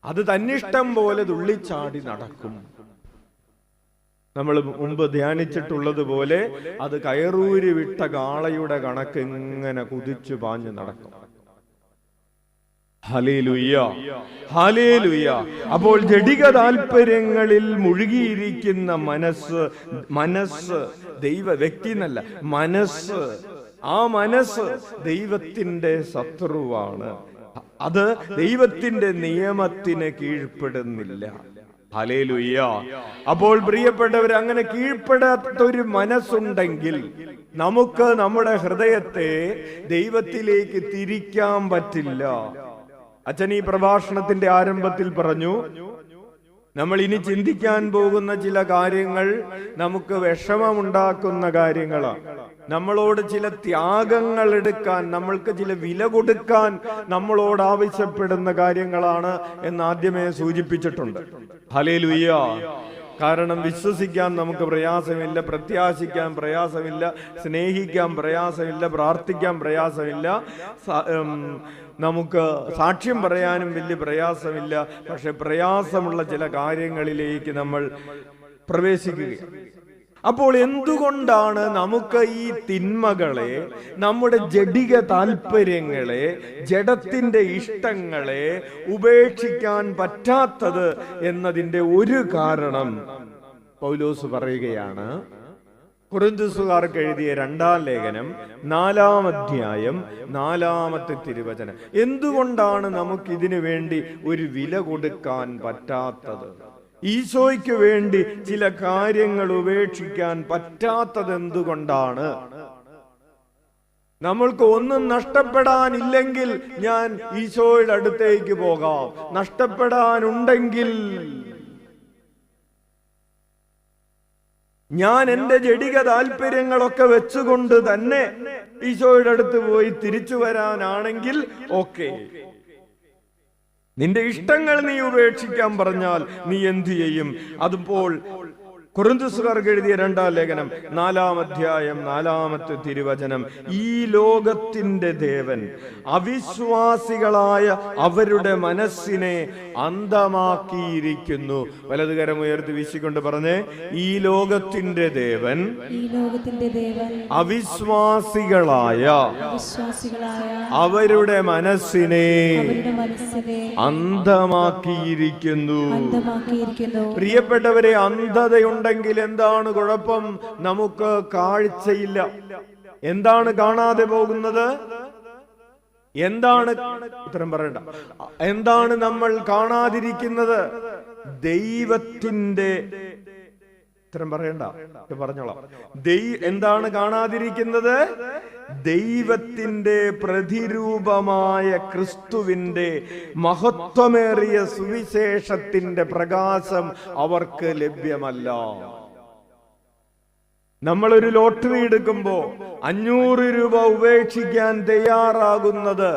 അത് തന്നിഷ്ടം പോലെ തുള്ളിച്ചാടി നടക്കും. നമ്മൾ മുമ്പ് ധ്യാനിച്ചിട്ടുള്ളതുപോലെ അത് കയറൂരി വിട്ട കാളയുടെ കണക്ക് ഇങ്ങനെ കുതിച്ചു പാഞ്ഞു നടക്കും. Hallelujah, hallelujah. അപ്പോൾ ജഡിക താല്പര്യങ്ങളിൽ മുഴുകിയിരിക്കുന്ന മനസ്സ് ദൈവ വ്യക്തി എന്നല്ല, മനസ്സ്, ആ മനസ്സ് ദൈവത്തിന്റെ ശത്രുവാണ്. അത് ദൈവത്തിന്റെ നിയമത്തിന് കീഴ്പ്പെടുന്നില്ല. ഹല്ലേലൂയ. അപ്പോൾ പ്രിയപ്പെട്ടവർ, അങ്ങനെ കീഴ്പ്പെടാത്തൊരു മനസ്സുണ്ടെങ്കിൽ നമുക്ക് നമ്മുടെ ഹൃദയത്തെ ദൈവത്തിലേക്ക് തിരിക്കാൻ പറ്റില്ല. അച്ഛൻ ഈ പ്രഭാഷണത്തിന്റെ ആരംഭത്തിൽ പറഞ്ഞു, നമ്മൾ ഇനി ചിന്തിക്കാൻ പോകുന്ന ചില കാര്യങ്ങൾ നമുക്ക് വിഷമമുണ്ടാക്കുന്ന കാര്യങ്ങളാണ്. നമ്മളോട് ചില ത്യാഗങ്ങൾ എടുക്കാൻ, നമ്മൾക്ക് ചില വില കൊടുക്കാൻ നമ്മളോട് ആവശ്യപ്പെടുന്ന കാര്യങ്ങളാണ് എന്ന് ആദ്യമേ സൂചിപ്പിച്ചിട്ടുണ്ട്. ഹല്ലേലൂയ. കാരണം വിശ്വസിക്കാൻ നമുക്ക് പ്രയാസമില്ല, പ്രത്യാശിക്കാൻ പ്രയാസമില്ല, സ്നേഹിക്കാൻ പ്രയാസമില്ല, പ്രാർത്ഥിക്കാൻ പ്രയാസമില്ല, നമുക്ക് സാക്ഷ്യം പറയാനും വലിയ പ്രയാസമില്ല. പക്ഷെ പ്രയാസമുള്ള ചില കാര്യങ്ങളിലേക്ക് നമ്മൾ പ്രവേശിക്കുകയാണ്. അപ്പോൾ എന്തുകൊണ്ടാണ് നമുക്ക് ഈ തിന്മകളെ, നമ്മുടെ ജഡിക താല്പര്യങ്ങളെ, ജഡത്തിന്റെ ഇഷ്ടങ്ങളെ ഉപേക്ഷിക്കാൻ പറ്റാത്തത് എന്നതിന്റെ ഒരു കാരണം പൗലോസ് പറയുകയാണ്. കൊരിന്ത്യസുകാർക്ക് എഴുതിയ 2-ാം ലേഖനം 4-ാം അധ്യായം 4-ാമത്തെ തിരുവചനം. എന്തുകൊണ്ടാണ് നമുക്ക് ഇതിനു വേണ്ടി ഒരു വില കൊടുക്കാൻ പറ്റാത്തത്? ഈശോയ്ക്ക് വേണ്ടി ചില കാര്യങ്ങൾ ഉപേക്ഷിക്കാൻ പറ്റാത്തത് എന്തുകൊണ്ടാണ്? നമ്മൾക്ക് ഒന്നും നഷ്ടപ്പെടാനില്ലെങ്കിൽ ഞാൻ ഈശോയുടെ അടുത്തേക്ക് പോകാം. നഷ്ടപ്പെടാനുണ്ടെങ്കിൽ ഞാൻ എന്റെ ജഡിക താല്പര്യങ്ങളൊക്കെ വെച്ചുകൊണ്ട് തന്നെ ഈശോയുടെ അടുത്ത് പോയി തിരിച്ചു വരാനാണെങ്കിൽ ഓക്കെ. നിന്റെ ഇഷ്ടങ്ങൾ നീ ഉപേക്ഷിക്കാൻ പറഞ്ഞാൽ നീ എന്തു ചെയ്യും? അതുമ്പോൾ കൊരിന്ത്യസുകാർക്ക് എഴുതിയ 2-ാം ലേഖനം 4-ാം അധ്യായം 4-ാമത്തെ തിരുവചനം, ഈ ലോകത്തിന്റെ ദേവൻ അവിശ്വാസികളായ അവരുടെ മനസ്സിനെ അന്ധമാക്കിയിരിക്കുന്നു. വലതുകരം ഉയർത്തി വീശിക്കൊണ്ട് പറഞ്ഞേ, ഈ ലോകത്തിന്റെ ദേവൻ അവിശ്വാസികളായ അവരുടെ മനസ്സിനെ അന്ധമാക്കിയിരിക്കുന്നു. പ്രിയപ്പെട്ടവരെ, അന്ധതയുണ്ടെങ്കിൽ എന്താണ് കുഴപ്പം? നമുക്ക് കാഴ്ചയില്ല. എന്താണ് കാണാതെ പോകുന്നത്? എന്താണ് ഉത്തരം പറയണ്ട. എന്താണ് നമ്മൾ കാണാതിരിക്കുന്നത്? ദൈവത്തിന്റെ ഉത്തരം പറയണ്ട, പറഞ്ഞോളാം. എന്താണ് കാണാതിരിക്കുന്നത്? ദൈവത്തിന്റെ പ്രതിരൂപമായ ക്രിസ്തുവിന്റെ മഹത്വമേറിയ സുവിശേഷത്തിന്റെ പ്രകാശം അവർക്ക് ലഭ്യമല്ല. നമ്മളൊരു ലോട്ടറി എടുക്കുമ്പോ 500 രൂപ ഉപേക്ഷിക്കാൻ തയ്യാറാകുന്നത്,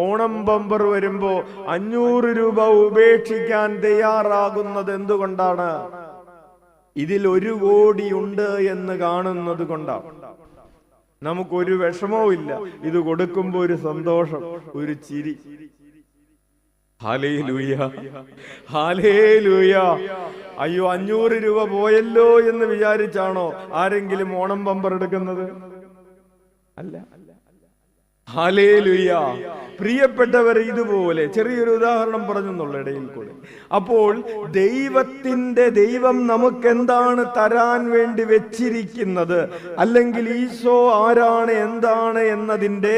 ഓണം ബമ്പർ വരുമ്പോ 500 രൂപ ഉപേക്ഷിക്കാൻ തയ്യാറാകുന്നത് എന്തുകൊണ്ടാണ്? ഇതിൽ 1 കോടി ഉണ്ട് എന്ന് കാണുന്നത് കൊണ്ടാണ്. നമുക്കൊരു വിഷമവും ഇല്ല. ഇത് കൊടുക്കുമ്പോ ഒരു സന്തോഷം, ഒരു ചിരി. Hallelujah, hallelujah. അയ്യോ, 500 രൂപ പോയല്ലോ എന്ന് വിചാരിച്ചാണോ ആരെങ്കിലും ഓണം ബമ്പർ എടുക്കുന്നത്? അല്ല. ഹല്ലേലൂയ. പ്രിയപ്പെട്ടവർ, ഇതുപോലെ ചെറിയൊരു ഉദാഹരണം പറഞ്ഞെന്നുള്ള ഇടയിൽ കൂടെ. അപ്പോൾ ദൈവം നമുക്ക് എന്താണ് തരാൻ വേണ്ടി വെച്ചിരിക്കുന്നത്, അല്ലെങ്കിൽ ഈശോ ആരാണ്, എന്താണ് എന്നതിന്റെ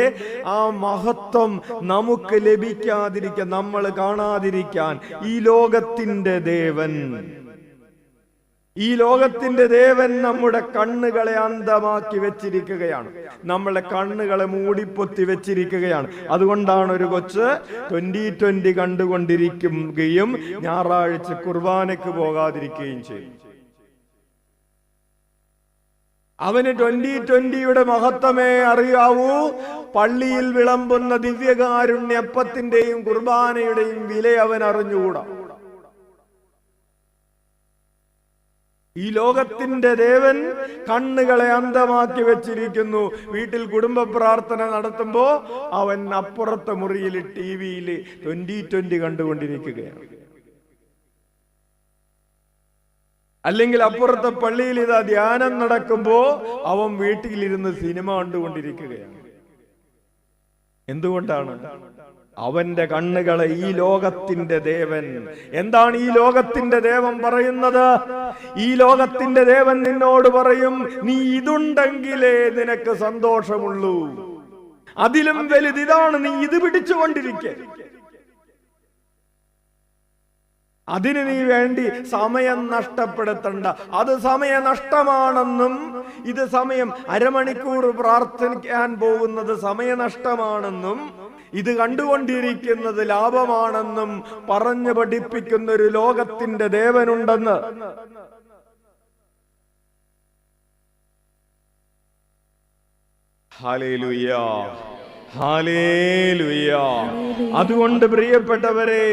ആ മഹത്വം നമുക്ക് ലഭിക്കാതിരിക്കാൻ, നമ്മൾ കാണാതിരിക്കാൻ ഈ ലോകത്തിന്റെ ദേവൻ നമ്മുടെ കണ്ണുകളെ അന്ധമാക്കി വെച്ചിരിക്കുകയാണ്. നമ്മളെ കണ്ണുകളെ മൂടിപ്പൊത്തി വെച്ചിരിക്കുകയാണ്. അതുകൊണ്ടാണ് ഒരു കൊച്ച് 2020 കണ്ടുകൊണ്ടിരിക്കുകയും ഞായറാഴ്ച കുർബാനയ്ക്ക് പോകാതിരിക്കുകയും ചെയ്യും. അവന് 2020യുടെ മഹത്വമേ അറിയാവൂ. പള്ളിയിൽ വിളമ്പുന്ന ദിവ്യകാരുണ്യപ്പത്തിന്റെയും കുർബാനയുടെയും വില അവൻ അറിഞ്ഞുകൂടാ. ഈ ലോകത്തിന്റെ ദേവൻ കണ്ണുകളെ അന്ധമാക്കി വെച്ചിരിക്കുന്നു. വീട്ടിൽ കുടുംബ പ്രാർത്ഥന നടത്തുമ്പോ അവൻ അപ്പുറത്തെ മുറിയിൽ TV-യിൽ 2020 കണ്ടുകൊണ്ടിരിക്കുകയാണ്. അല്ലെങ്കിൽ അപ്പുറത്തെ പള്ളിയിൽ ഇതാ ധ്യാനം നടക്കുമ്പോ അവൻ വീട്ടിലിരുന്ന് സിനിമ കണ്ടുകൊണ്ടിരിക്കുകയാണ്. എന്തുകൊണ്ടാണ്? അവന്റെ കണ്ണുകളെ ഈ ലോകത്തിന്റെ ദേവൻ. എന്താണ് ഈ ലോകത്തിന്റെ ദേവൻ പറയുന്നത്? ഈ ലോകത്തിന്റെ ദേവൻ നിന്നോട് പറയും, നീ ഇതുണ്ടെങ്കിലേ നിനക്ക് സന്തോഷമുള്ളൂ. അതിലും വലുത് ഇതാണ്, നീ ഇത് പിടിച്ചുകൊണ്ടിരിക്കെ. അതിന് നീ വേണ്ടി സമയം നഷ്ടപ്പെടുത്തണ്ട. അത് സമയനഷ്ടമാണെന്നും, ഇത് സമയം അരമണിക്കൂർ പ്രാർത്ഥിക്കാൻ പോകുന്നത് സമയനഷ്ടമാണെന്നും, ഇത് കണ്ടുകൊണ്ടിരിക്കുന്നത് ലാഭമാണെന്നും പറഞ്ഞു പഠിപ്പിക്കുന്ന ഒരു ലോകത്തിന്റെ ദേവനുണ്ടെന്ന്. Hallelujah, hallelujah. അതുകൊണ്ട് പ്രിയപ്പെട്ടവരെ,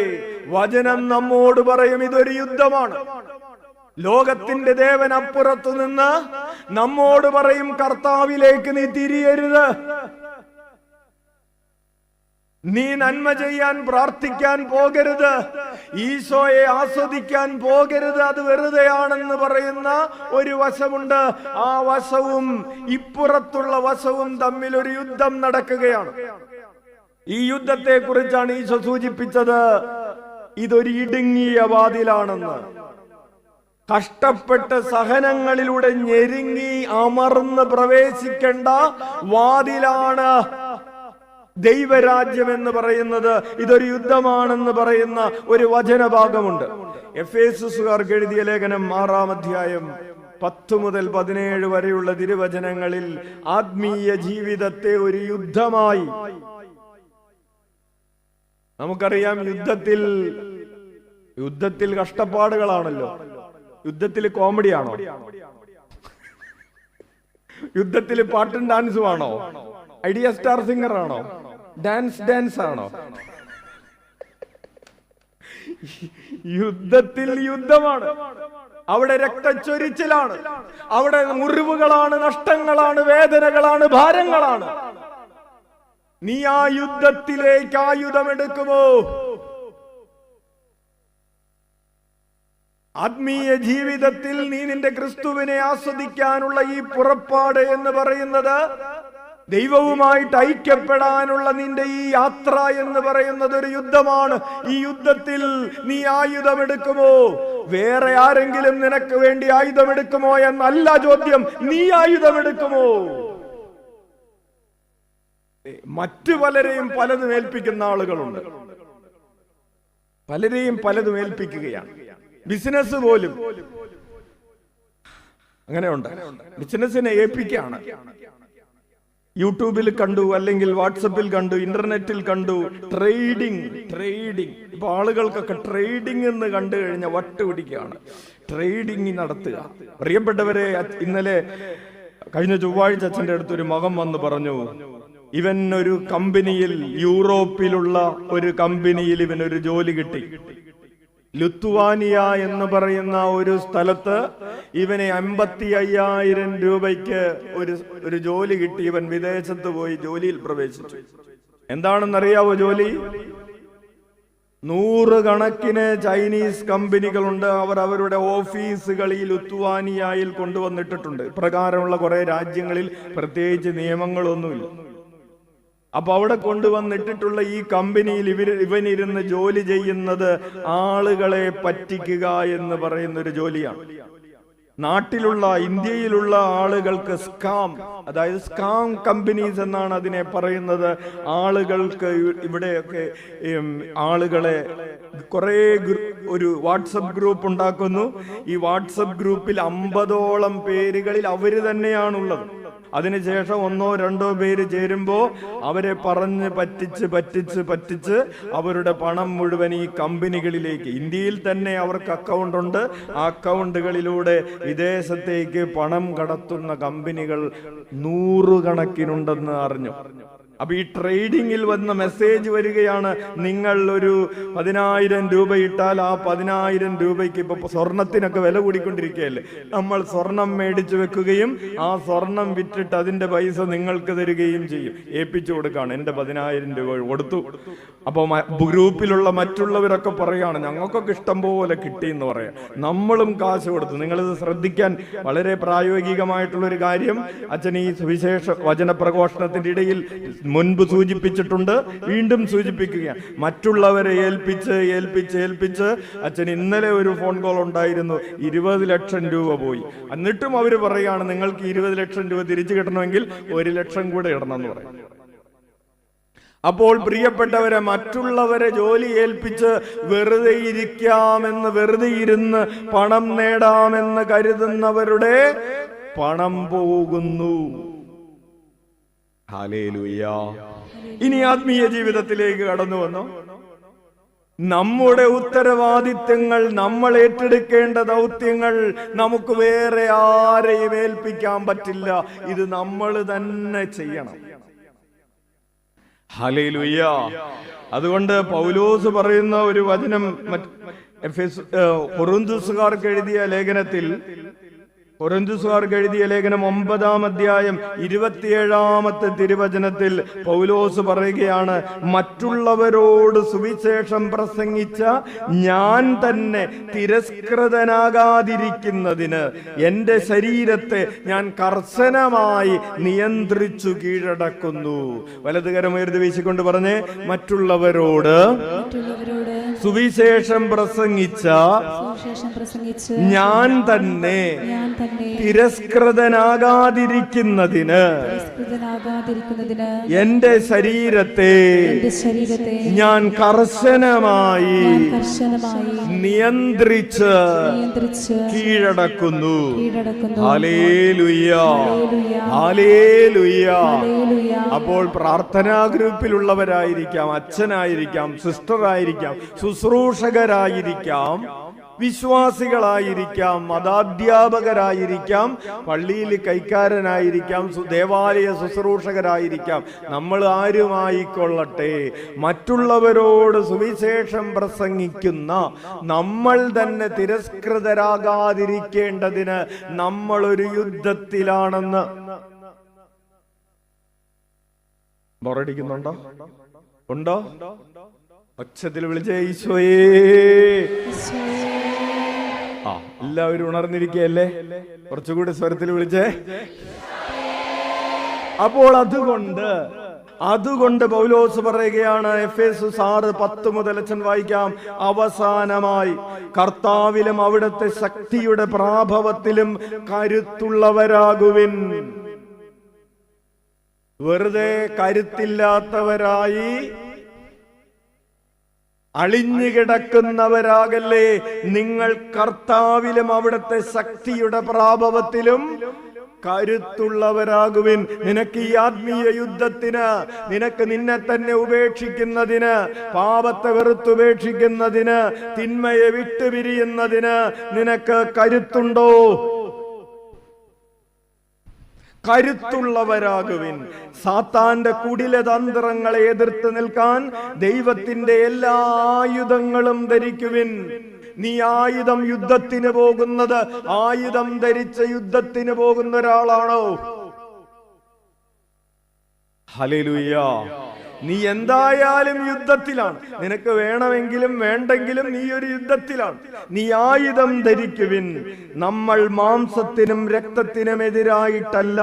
വചനം നമ്മോട് പറയും ഇതൊരു യുദ്ധമാണ്. ലോകത്തിന്റെ ദേവൻ അപ്പുറത്തു നിന്ന് നമ്മോട് പറയും, കർത്താവിലേക്ക് നീ തിരിയരുത്. നീ നന്മ ചെയ്യാൻ പ്രാർത്ഥിക്കാൻ പോകരുത്, ഈശോയെ ആസ്വദിക്കാൻ പോകരുത്, അത് വെറുതെയാണെന്ന് പറയുന്ന ഒരു വശമുണ്ട്. ആ വശവും ഇപ്പുറത്തുള്ള വശവും തമ്മിൽ ഒരു യുദ്ധം നടക്കുകയാണ്. ഈ യുദ്ധത്തെ കുറിച്ചാണ് ഈശോ സൂചിപ്പിച്ചത്, ഇതൊരു ഇടുങ്ങിയ വാതിലാണെന്ന്. കഷ്ടപ്പെട്ട് സഹനങ്ങളിലൂടെ ഞെരുങ്ങി അമർന്ന് പ്രവേശിക്കേണ്ട വാതിലാണ് ദൈവരാജ്യം എന്ന് പറയുന്നത്. ഇതൊരു യുദ്ധമാണെന്ന് പറയുന്ന ഒരു വചനഭാഗമുണ്ട്. എഫേസുകാർക്ക് എഴുതിയ ലേഖനം 6-ാം അധ്യായം 10 മുതൽ 17 വരെയുള്ള തിരുവചനങ്ങളിൽ ആത്മീയ ജീവിതത്തെ ഒരു യുദ്ധമായി നമുക്കറിയാം. യുദ്ധത്തിൽ കഷ്ടപ്പാടുകളാണല്ലോ. യുദ്ധത്തിൽ കോമഡിയാണോ? യുദ്ധത്തിൽ പാട്ടും ഡാൻസും ആണോ? ഐഡിയ സ്റ്റാർ സിംഗർ ആണോ? ഡാൻസ് ആണോ? യുദ്ധത്തിൽ യുദ്ധമാണ്. അവിടെ രക്തച്ചൊരിച്ചിലാണ്, അവിടെ മുറിവുകളാണ്, നഷ്ടങ്ങളാണ്, വേദനകളാണ്, ഭാരങ്ങളാണ്. നീ ആ യുദ്ധത്തിലേക്ക് ആയുധമെടുക്കുമോ? ആത്മീയ ജീവിതത്തിൽ നീ നിന്റെ ക്രിസ്തുവിനെ ആസ്വദിക്കാനുള്ള ഈ പുറപ്പാട് എന്ന് പറയുന്നത്, ദൈവവുമായിട്ട് ഐക്യപ്പെടാനുള്ള നിന്റെ ഈ യാത്ര എന്ന് പറയുന്നത് ഒരു യുദ്ധമാണ്. ഈ യുദ്ധത്തിൽ നീ ആയുധമെടുക്കുമോ? വേറെ ആരെങ്കിലും നിനക്ക് വേണ്ടി ആയുധമെടുക്കുമോ എന്നല്ല ചോദ്യം, നീ ആയുധമെടുക്കുമോ? മറ്റു പലരെയും പലതും ഏൽപ്പിക്കുന്ന ആളുകളുണ്ട്. പലരെയും പലതും ഏൽപ്പിക്കുകയാണ്. ബിസിനസ് പോലും അങ്ങനെയുണ്ട്. ബിസിനസിനെ ഏൽപ്പിക്കുകയാണ്. യൂട്യൂബിൽ കണ്ടു, അല്ലെങ്കിൽ വാട്സപ്പിൽ കണ്ടു, ഇന്റർനെറ്റിൽ കണ്ടു. ട്രേഡിംഗ് ഇപ്പൊ ആളുകൾക്കൊക്കെ ട്രേഡിംഗ് എന്ന് കണ്ടു കഴിഞ്ഞാൽ വട്ട് പിടിക്കുകയാണ്. ട്രേഡിംഗ് നടത്തുക. പ്രിയപ്പെട്ടവരെ, ഇന്നലെ കഴിഞ്ഞ ചൊവ്വാഴ്ച അച്ഛൻ്റെ അടുത്തൊരു മകൻ വന്ന് പറഞ്ഞു, ഇവൻ ഒരു കമ്പനിയിൽ, യൂറോപ്പിലുള്ള ഒരു കമ്പനിയിൽ ഇവനൊരു ജോലി കിട്ടി. ലുത്വാനിയ എന്ന് പറയുന്ന ഒരു സ്ഥലത്ത് ഇവനെ 55,000 രൂപയ്ക്ക് ഒരു ജോലി കിട്ടി. ഇവൻ വിദേശത്ത് പോയി ജോലിയിൽ പ്രവേശിച്ചു. എന്താണെന്നറിയാവോ ജോലി? 100 കണക്കിന് ചൈനീസ് കമ്പനികളുണ്ട്. അവർ അവരുടെ ഓഫീസുകൾ ഈ ലുത്വാനിയയിൽ കൊണ്ടുവന്നിട്ടിട്ടുണ്ട്. ഇപ്രകാരമുള്ള കുറെ രാജ്യങ്ങളിൽ പ്രത്യേകിച്ച് നിയമങ്ങളൊന്നുമില്ല. അപ്പൊ അവിടെ കൊണ്ടുവന്നിട്ടുള്ള ഈ കമ്പനിയിൽ ഇവനിരുന്ന് ജോലി ചെയ്യുന്നത് ആളുകളെ പറ്റിക്കുക എന്ന് പറയുന്നൊരു ജോലിയാണ്. നാട്ടിലുള്ള, ഇന്ത്യയിലുള്ള ആളുകൾക്ക് സ്കാം, അതായത് സ്കാം കമ്പനീസ് എന്നാണ് അതിനെ പറയുന്നത്. ആളുകൾക്ക് ഇവിടെയൊക്കെ ആളുകളെ കുറെ ഒരു വാട്സപ്പ് ഗ്രൂപ്പ് ഉണ്ടാക്കുന്നു. ഈ വാട്സപ്പ് ഗ്രൂപ്പിൽ 50ഓളം പേരുകളിൽ അവര് തന്നെയാണുള്ളത്. അതിനുശേഷം 1-2 പേര് ചേരുമ്പോ അവരെ പറഞ്ഞ് പറ്റിച്ച് അവരുടെ പണം മുഴുവൻ ഈ കമ്പനികളിലേക്ക്, ഇന്ത്യയിൽ തന്നെ അവർക്ക് അക്കൗണ്ട് ഉണ്ട്, ആ അക്കൗണ്ടുകളിലൂടെ വിദേശത്തേക്ക് പണം കടത്തുന്ന കമ്പനികൾ 100 കണക്കിനുണ്ടെന്ന് അറിഞ്ഞു. അപ്പൊ ഈ ട്രേഡിങ്ങിൽ വന്ന മെസ്സേജ് വരികയാണ്, നിങ്ങൾ ഒരു 10,000 രൂപ ഇട്ടാൽ ആ 10,000 രൂപയ്ക്ക് ഇപ്പൊ സ്വർണത്തിനൊക്കെ വില കൂടിക്കൊണ്ടിരിക്കുകയല്ലേ, നമ്മൾ സ്വർണം മേടിച്ചു വെക്കുകയും ആ സ്വർണം വിറ്റിട്ട് അതിന്റെ പൈസ നിങ്ങൾക്ക് തരികയും ചെയ്യും. ഏൽപ്പിച്ചു കൊടുക്കാണ്. എന്റെ 10,000 രൂപ കൊടുത്തു. അപ്പൊ ഗ്രൂപ്പിലുള്ള മറ്റുള്ളവരൊക്കെ പറയാണ്, ഞങ്ങൾക്കൊക്കെ ഇഷ്ടം പോലെ കിട്ടി എന്ന് പറയാം. നമ്മളും കാശ് കൊടുത്തു. നിങ്ങളിത് ശ്രദ്ധിക്കാൻ വളരെ പ്രായോഗികമായിട്ടുള്ള ഒരു കാര്യം അച്ഛൻ ഈ സുവിശേഷ വചന പ്രഘോഷണത്തിന്റെ ഇടയിൽ മുൻപ് സൂചിപ്പിച്ചിട്ടുണ്ട്, വീണ്ടും സൂചിപ്പിക്കുകയാണ്. മറ്റുള്ളവരെ ഏൽപ്പിച്ച് അച്ഛൻ ഇന്നലെ ഒരു ഫോൺ കോൾ ഉണ്ടായിരുന്നു, 20 ലക്ഷം രൂപ പോയി. എന്നിട്ടും അവര് പറയാണ്, നിങ്ങൾക്ക് 20 ലക്ഷം രൂപ തിരിച്ചു കിട്ടണമെങ്കിൽ 1 ലക്ഷം കൂടെ ഇടണം എന്ന് പറയും. അപ്പോൾ പ്രിയപ്പെട്ടവരെ, മറ്റുള്ളവരെ ജോലി ഏൽപ്പിച്ച് വെറുതെ ഇരിക്കാമെന്ന്, വെറുതെ ഇരുന്ന് പണം നേടാമെന്ന് കരുതുന്നവരുടെ പണം പോകുന്നു. ഹല്ലേലൂയ. ഇനി ആത്മീയ ജീവിതത്തിലേക്ക് കടന്നു വന്നു. നമ്മുടെ ഉത്തരവാദിത്വങ്ങൾ, നമ്മൾ ഏറ്റെടുക്കേണ്ട ദൗത്യങ്ങൾ നമുക്ക് വേറെ ആരെയും ഏൽപ്പിക്കാൻ പറ്റില്ല. ഇത് നമ്മൾ തന്നെ ചെയ്യണം. ഹല്ലേലൂയ. അതുകൊണ്ട് പൗലോസ് പറയുന്ന ഒരു വചനം കൊരിന്ത്യക്കാർക്ക് എഴുതിയ ലേഖനത്തിൽ കൊരിന്ത്യർക്കാർക്ക് എഴുതിയ ലേഖനം 9-ാം അധ്യായം 27-ാമത്തെ തിരുവചനത്തിൽ പൗലോസ് പറയുകയാണ്, മറ്റുള്ളവരോട് സുവിശേഷം പ്രസംഗിച്ച ഞാൻ തന്നെ തിരസ്കൃതനാകാതിരിക്കുന്നതിന് എന്റെ ശരീരത്തെ ഞാൻ കർശനമായി നിയന്ത്രിച്ചു കീഴടക്കുന്നു. വലതുകരം ഉയർത്തി വീശിക്കൊണ്ട് പറഞ്ഞേ, മറ്റുള്ളവരോട് സുവിശേഷം പ്രസംഗിച്ച ഞാൻ തന്നെ തിരസ്കൃതനാകാതിരിക്കുന്നതിന് എന്റെ ശരീരത്തെ ഞാൻ കർശനമായി നിയന്ത്രിച്ച് കീഴടക്കുന്നു. Hallelujah, hallelujah. അപ്പോൾ പ്രാർത്ഥനാ ഗ്രൂപ്പിലുള്ളവരായിരിക്കാം, അച്ഛനായിരിക്കാം, സിസ്റ്ററായിരിക്കാം, ശുശ്രൂഷകരായിരിക്കാം, വിശ്വാസികളായിരിക്കാം, മതാധ്യാപകരായിരിക്കാം, പള്ളിയിൽ കൈക്കാരനായിരിക്കാം, ദേവാലയ ശുശ്രൂഷകരായിരിക്കാം, നമ്മൾ ആരുമായിക്കൊള്ളട്ടെ, മറ്റുള്ളവരോട് സുവിശേഷം പ്രസംഗിക്കുന്ന നമ്മൾ തന്നെ തിരസ്കൃതരാകാതിരിക്കേണ്ടതിന് നമ്മളൊരു യുദ്ധത്തിലാണെന്ന്. ബോറടിക്കുന്നുണ്ടോ? ഉണ്ടോ? ഒച്ചത്തിൽ വിളിച്ചേ, ഈശോയേ. എല്ലാവരും ഉണർന്നിരിക്കുകയല്ലേ? കുറച്ചുകൂടി സ്വരത്തിൽ വിളിച്ചേ. അപ്പോൾ അതുകൊണ്ട് പൗലോസ് പറയുകയാണ്, എഫേസ്യർ 6:10 മുതൽ അച്ഛൻ വായിക്കാം, അവസാനമായി കർത്താവിലും അവിടുത്തെ ശക്തിയുടെ പ്രാഭവത്തിലും കരുത്തുള്ളവരാകുവിൻ. വെറുതെ കരുത്തില്ലാത്തവരായി അളിഞ്ഞുകിടക്കുന്നവരാകല്ലേ, നിങ്ങൾ കർത്താവിലും അവിടുത്തെ ശക്തിയുടെ പ്രാഭവത്തിലും കരുത്തുള്ളവരാകുവിൻ. നിനക്ക് ഈ ആത്മീയ യുദ്ധത്തിന്, നിനക്ക് നിന്നെ തന്നെ ഉപേക്ഷിക്കുന്നതിന്, പാപത്തെ വെറുത്തുപേക്ഷിക്കുന്നതിന്, തിന്മയെ വിട്ടുപിരിയുന്നതിന് നിനക്ക് കരുത്തുണ്ടോ? കരുത്തുള്ളവരാകുവിൻ. സാത്താന്റെ കുടിലതന്ത്രങ്ങളെ എതിർത്ത് നിൽക്കാൻ ദൈവത്തിന്റെ എല്ലാ ആയുധങ്ങളും ധരിക്കുവിൻ. നീ യുദ്ധത്തിന് പോകുന്നത് ആയുധം ധരിച്ച യുദ്ധത്തിന് പോകുന്ന ഒരാളാണോ? ഹല്ലേലൂയ. നീ എന്തായാലും യുദ്ധത്തിലാണ്. നിനക്ക് വേണമെങ്കിലും വേണ്ടെങ്കിലും നീ ഒരു യുദ്ധത്തിലാണ്. നീ ആയുധം ധരിക്കുവിൻ. നമ്മൾ മാംസത്തിനും രക്തത്തിനും എതിരായിട്ടല്ല,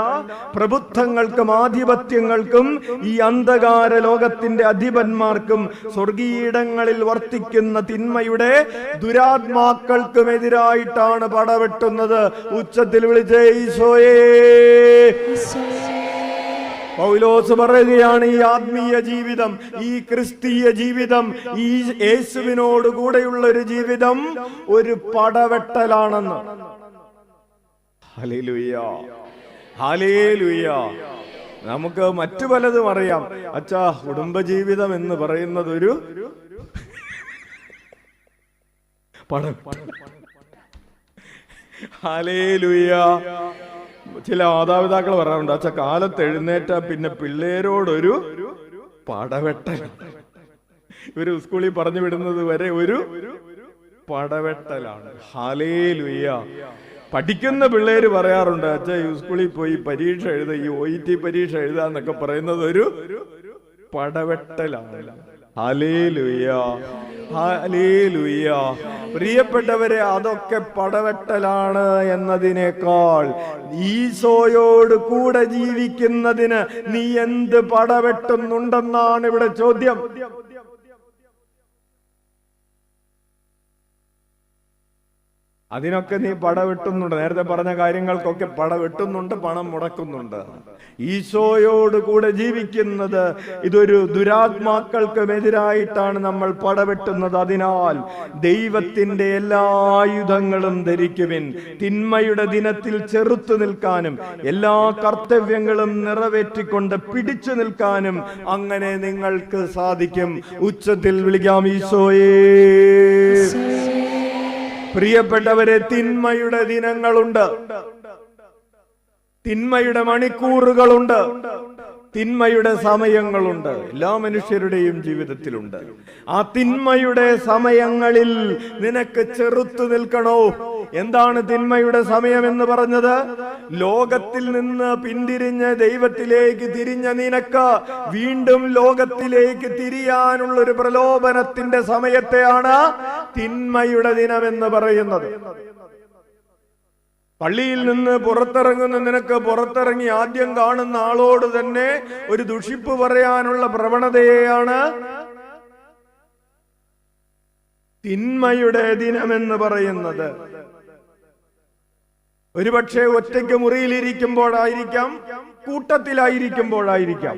പ്രഭുത്വങ്ങൾക്കും ആധിപത്യങ്ങൾക്കും ഈ അന്ധകാര ലോകത്തിന്റെ അധിപന്മാർക്കും സ്വർഗീയിടങ്ങളിൽ വർത്തിക്കുന്ന തിന്മയുടെ ദുരാത്മാക്കൾക്കും എതിരായിട്ടാണ് പടവെട്ടുന്നത്. ഉച്ചത്തിൽ വിളിച്ചേ, ഈശോയേ. പൗലോസ് പറയുകയാണ്, ഈ ആത്മീയ ജീവിതം, ഈ ക്രിസ്തീയ ജീവിതം, ഈ യേശുവിനോട് കൂടെയുള്ള ഒരു ജീവിതം ഒരു പടവെട്ടലാണെന്ന്. Hallelujah, hallelujah. നമുക്ക് മറ്റു പലതും അറിയാം. അച്ഛാ, കുടുംബജീവിതം എന്ന് പറയുന്നത് ഒരു പടവെട്ടൽ. ഹല്ലേലൂയ. ചില മാതാപിതാക്കൾ പറയാറുണ്ട്, അച്ഛാ കാലത്ത് എഴുന്നേറ്റ പിന്നെ പിള്ളേരോടൊരു പടവെട്ടൽ. ഇവര് സ്കൂളിൽ പറഞ്ഞു വിടുന്നത് വരെ ഒരു പടവെട്ടലാണ്. ഹല്ലേലൂയ. പഠിക്കുന്ന പിള്ളേര് പറയാറുണ്ട്, അച്ഛാ ഈ സ്കൂളിൽ പോയി പരീക്ഷ എഴുതുക, ഈ OET പരീക്ഷ എഴുതാന്നൊക്കെ പറയുന്നത് ഒരു പടവെട്ടലാണ്. Hallelujah, hallelujah. പ്രിയപ്പെട്ടവരെ, അതൊക്കെ പടവെട്ടലാണ് എന്നതിനേക്കാൾ ഈശോയോട് കൂടെ ജീവിക്കുന്നതിന് നീ എന്ത് പടവെട്ടുന്നുണ്ടെന്നാണ് ഇവിടെ ചോദ്യം. അതിനൊക്കെ നീ പടവെട്ടുന്നുണ്ട്. നേരത്തെ പറഞ്ഞ കാര്യങ്ങൾക്കൊക്കെ പടവെട്ടുന്നുണ്ട്, പണം മുടക്കുന്നുണ്ട്. ഈശോയോട് കൂടെ ജീവിക്കുന്നത് ഇതൊരു ദുരാത്മാക്കൾക്കും എതിരായിട്ടാണ് നമ്മൾ പടവെട്ടുന്നത്. അതിനാൽ ദൈവത്തിന്റെ എല്ലാ ആയുധങ്ങളും ധരിക്കുവിൻ. തിന്മയുടെ ദിനത്തിൽ ചെറുത്തു നിൽക്കാനും എല്ലാ കർത്തവ്യങ്ങളും നിറവേറ്റിക്കൊണ്ട് പിടിച്ചു നിൽക്കാനും അങ്ങനെ നിങ്ങൾക്ക് സാധിക്കും. ഉച്ചത്തിൽ വിളിക്കാം, ഈശോയേ. പ്രിയപ്പെട്ടവരെ, തിന്മയുടെ ദിനങ്ങളുണ്ട്, തിന്മയുടെ മണിക്കൂറുകളുണ്ട്, തിന്മയുടെ സമയങ്ങളുണ്ട്, എല്ലാ മനുഷ്യരുടെയും ജീവിതത്തിലുണ്ട്. ആ തിന്മയുടെ സമയങ്ങളിൽ നിനക്ക് ചെറുത്തു നിൽക്കണോ? എന്താണ് തിന്മയുടെ സമയം എന്ന് പറഞ്ഞത്? ലോകത്തിൽ നിന്ന് പിന്തിരിഞ്ഞ് ദൈവത്തിലേക്ക് തിരിഞ്ഞ നിനക്ക് വീണ്ടും ലോകത്തിലേക്ക് തിരിയാനുള്ള ഒരു പ്രലോഭനത്തിന്റെ സമയത്തെയാണ് തിന്മയുടെ ദിനമെന്ന് പറയുന്നത്. പള്ളിയിൽ നിന്ന് പുറത്തിറങ്ങുന്ന നിനക്ക് പുറത്തിറങ്ങി ആദ്യം കാണുന്ന ആളോട് തന്നെ ഒരു ദുഷിപ്പ് പറയാനുള്ള പ്രവണതയെയാണ് തിന്മയുടെ ദിനമെന്ന് പറയുന്നത്. ഒരുപക്ഷെ ഒറ്റയ്ക്ക് മുറിയിലിരിക്കുമ്പോഴായിരിക്കാം, കൂട്ടത്തിലായിരിക്കുമ്പോഴായിരിക്കാം.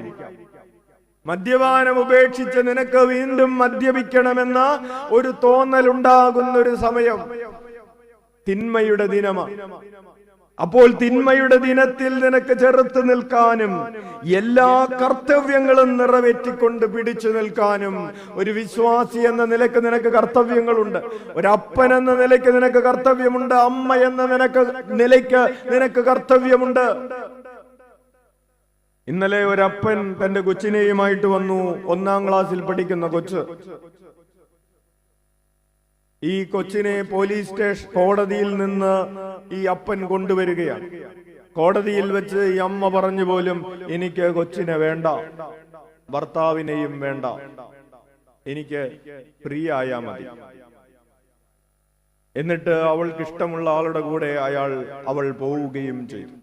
മദ്യപാനം ഉപേക്ഷിച്ച് നിനക്ക് വീണ്ടും മദ്യപിക്കണമെന്ന ഒരു തോന്നലുണ്ടാകുന്ന ഒരു സമയം തിന്മയുടെ ദിനമാണ്. അപ്പോൾ തിന്മയുടെ ദിനത്തിൽ നിനക്ക് ചെറുത്ത് നിൽക്കാനും എല്ലാ കർത്തവ്യങ്ങളും നിറവേറ്റിക്കൊണ്ട് പിടിച്ചു നിൽക്കാനും ഒരു വിശ്വാസി എന്ന നിലയ്ക്ക് നിനക്ക് കർത്തവ്യങ്ങളുണ്ട്. ഒരപ്പൻ എന്ന നിലയ്ക്ക് നിനക്ക് കർത്തവ്യമുണ്ട്. അമ്മ എന്ന നിലയ്ക്ക് നിനക്ക് കർത്തവ്യമുണ്ട്. ഇന്നലെ ഒരപ്പൻ തന്റെ കൊച്ചിനെയുമായിട്ട് വന്നു. 1ാം ക്ലാസ്സിൽ പഠിക്കുന്ന കൊച്ച്. ഈ കൊച്ചിനെ പോലീസ് സ്റ്റേഷൻ കോടതിയിൽ നിന്ന് ഈ അപ്പൻ കൊണ്ടുവരികയാണ്. കോടതിയിൽ വെച്ച് ഈ അമ്മ പറഞ്ഞു പോലും, എനിക്ക് കൊച്ചിനെ വേണ്ട, ഭർത്താവിനെയും വേണ്ട, എനിക്ക് ഫ്രീ ആയാ മതി. എന്നിട്ട് അവൾക്ക് ഇഷ്ടമുള്ള ആളുടെ കൂടെ അവൾ പോവുകയും ചെയ്തു.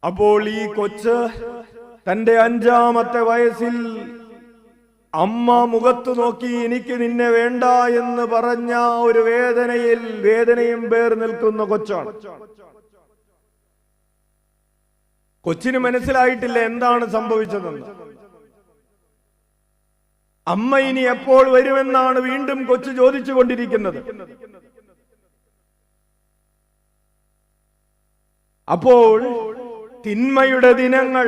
അപ്പോൾ ഈ കൊച്ച് തന്റെ 5ാമത്തെ വയസ്സിൽ അമ്മ മുഖത്ത് നോക്കി എനിക്ക് നിന്നെ വേണ്ട എന്ന് പറഞ്ഞ ഒരു വേദനയും പേർ നിൽക്കുന്ന കൊച്ചാണ്. കൊച്ചിന് മനസ്സിലായിട്ടില്ല എന്താണ് സംഭവിച്ചതെന്ന്. അമ്മ ഇനി എപ്പോൾ വരുമെന്നാണ് വീണ്ടും കൊച്ചു ചോദിച്ചു കൊണ്ടിരിക്കുന്നത്. അപ്പോൾ തിന്മയുടെ ദിനങ്ങൾ,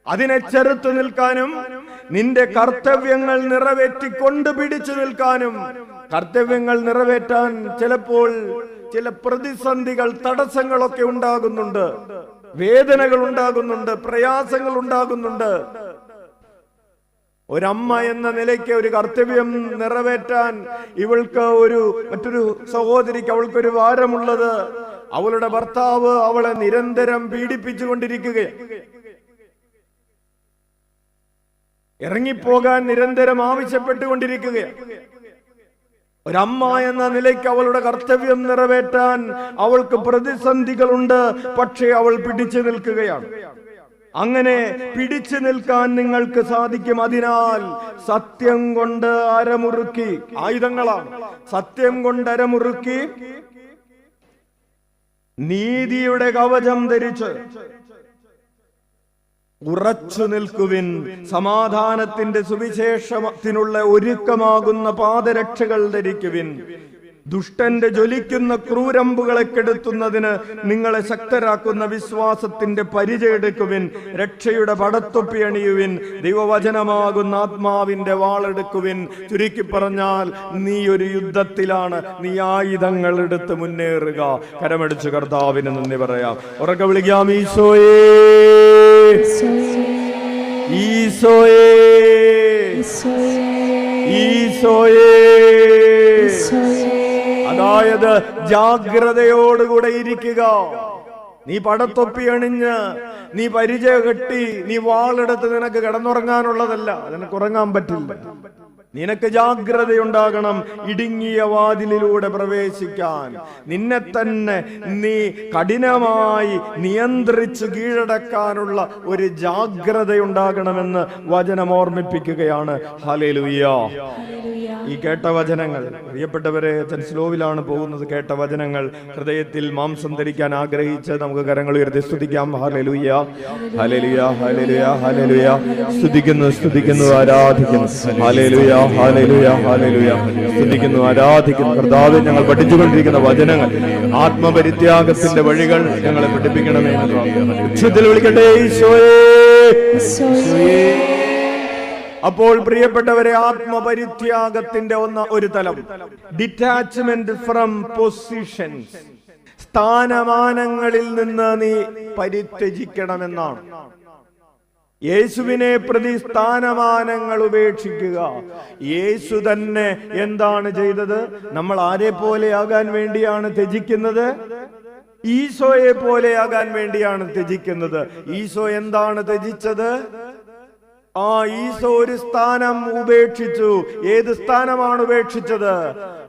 അതിനെ ചെറുത്തു നിൽക്കാനും നിന്റെ കർത്തവ്യങ്ങൾ നിറവേറ്റിക്കൊണ്ട് പിടിച്ചു നിൽക്കാനും, കർത്തവ്യങ്ങൾ നിറവേറ്റാൻ ചിലപ്പോൾ ചില പ്രതിസന്ധികൾ, തടസ്സങ്ങളൊക്കെ ഉണ്ടാകുന്നുണ്ട്, വേദനകൾ ഉണ്ടാകുന്നുണ്ട്, പ്രയാസങ്ങൾ ഉണ്ടാകുന്നുണ്ട്. ഒരമ്മ എന്ന നിലയ്ക്ക് ഒരു കർത്തവ്യം നിറവേറ്റാൻ ഇവൾക്ക് മറ്റൊരു സഹോദരിക്ക് അവൾക്കൊരു ഭാരമുള്ളത്, അവളുടെ ഭർത്താവ് അവളെ നിരന്തരം പീഡിപ്പിച്ചുകൊണ്ടിരിക്കുകയാണ്. ഇറങ്ങിപ്പോകാൻ നിരന്തരം ആവശ്യപ്പെട്ടുകൊണ്ടിരിക്കുകയാണ്. ഒരമ്മ എന്ന നിലയ്ക്ക് അവളുടെ കർത്തവ്യം നിറവേറ്റാൻ അവൾക്ക് പ്രതിസന്ധികളുണ്ട്. പക്ഷേ അവൾ പിടിച്ചു നിൽക്കുകയാണ്. അങ്ങനെ പിടിച്ചു നിൽക്കാൻ നിങ്ങൾക്ക് സാധിക്കും. അതിനാൽ സത്യം കൊണ്ട് അരമുറുക്കി, ആയുധങ്ങളാണ്, സത്യം കൊണ്ട് അരമുറുക്കി നീതിയുടെ കവചം ധരിച്ച് ഉറച്ചു നിൽക്കുവിൻ. സമാധാനത്തിന്റെ സുവിശേഷത്തിനുള്ള ഒരുക്കമാകുന്ന പാദരക്ഷകൾ ധരിക്കുവിൻ. ദുഷ്ടന്റെ ജ്വലിക്കുന്ന ക്രൂരമ്പുകളെ കെടുത്തുന്നതിന് നിങ്ങളെ ശക്തരാക്കുന്ന വിശ്വാസത്തിന്റെ പരിചയെടുക്കുവിൻ. രക്ഷയുടെ പടത്തൊപ്പി അണിയുവിൻ. ദൈവവചനമാകുന്ന ആത്മാവിന്റെ വാളെടുക്കുവിൻ. ചുരുക്കി പറഞ്ഞാൽ നീ ഒരു യുദ്ധത്തിലാണ്. നീ ആയുധങ്ങൾ എടുത്ത് മുന്നേറുക. കരമടിച്ച് കർത്താവിന് നന്ദി പറയാം. ഉറക്കെ വിളിക്കാം, ഈശോയേ, ഈശോയേ, ഈശോയേ. അതായത് ജാഗ്രതയോടുകൂടെ ഇരിക്കുക. നീ പടത്തൊപ്പി അണിഞ്ഞ്, നീ പരിചയ കെട്ടി, നീ വാളെടുത്ത് നിനക്ക് കിടന്നുറങ്ങാനുള്ളതല്ല. നിനക്ക് ഉറങ്ങാൻ പറ്റില്ല. നിനക്ക് ജാഗ്രതയുണ്ടാകണം. ഇടുങ്ങിയ വാതിലിലൂടെ പ്രവേശിക്കാൻ നിന്നെ തന്നെ നീ കഠിനമായി നിയന്ത്രിച്ച് കീഴടക്കാനുള്ള ഒരു ജാഗ്രതയുണ്ടാകണമെന്ന് വചനം ഓർമ്മിപ്പിക്കുകയാണ്. ഹല്ലേലൂയ. ഈ കേട്ട വചനങ്ങൾ, പ്രിയപ്പെട്ടവരെ, സ്ലോവിലാണ് പോകുന്നത്. കേട്ട വചനങ്ങൾ ഹൃദയത്തിൽ മാംസം ധരിക്കാൻ ആഗ്രഹിച്ച് നമുക്ക് കരങ്ങൾ ഉയർത്തി സ്തുതിക്കാം. ഹല്ലേലൂയ, ഹല്ലേലൂയ, ഹല്ലേലൂയ, ഹല്ലേലൂയ. സ്തുതിക്കുന്നു, ആരാധിക്കുന്നു. ഹല്ലേലൂയ, ഹല്ലേലൂയ, ഹല്ലേലൂയ. സ്തുതിക്കുന്നു, ആരാധിക്കുന്നു. കർത്താവേ, ഞങ്ങൾ പഠിച്ചുകൊണ്ടിരിക്കുന്ന വചനങ്ങൾ, ആത്മപരിത്യാഗത്തിന്റെ വഴികൾ ഞങ്ങളെ പഠിപ്പിക്കണമേ. ഉച്ചത്തിൽ വിളിക്കട്ടെ, ഈശോയേ. അപ്പോൾ പ്രിയപ്പെട്ടവരെ, ആത്മപരിത്യാഗത്തിന്റെ ഒരു തലം, ഡിറ്റാച്ച്മെന്റ് ഫ്രം പൊസിഷൻസ്, സ്ഥാനമാനങ്ങളിൽ നിന്ന് നീ പരിത്യജിക്കണമെന്നാണ്. യേശുവിനെ പ്രതി സ്ഥാനമാനങ്ങൾ ഉപേക്ഷിക്കുക. യേശു തന്നെ എന്താണ് ചെയ്തത്? നമ്മൾ ആരെ പോലെയാകാൻ വേണ്ടിയാണ് ത്യജിക്കുന്നത്? ഈശോയെ പോലെയാകാൻ വേണ്ടിയാണ് ത്യജിക്കുന്നത്. ഈശോ എന്താണ് ത്യജിച്ചത്? ഈശോ ഒരു സ്ഥാനം ഉപേക്ഷിച്ചു. ഏത് സ്ഥാനമാണ് ഉപേക്ഷിച്ചത്?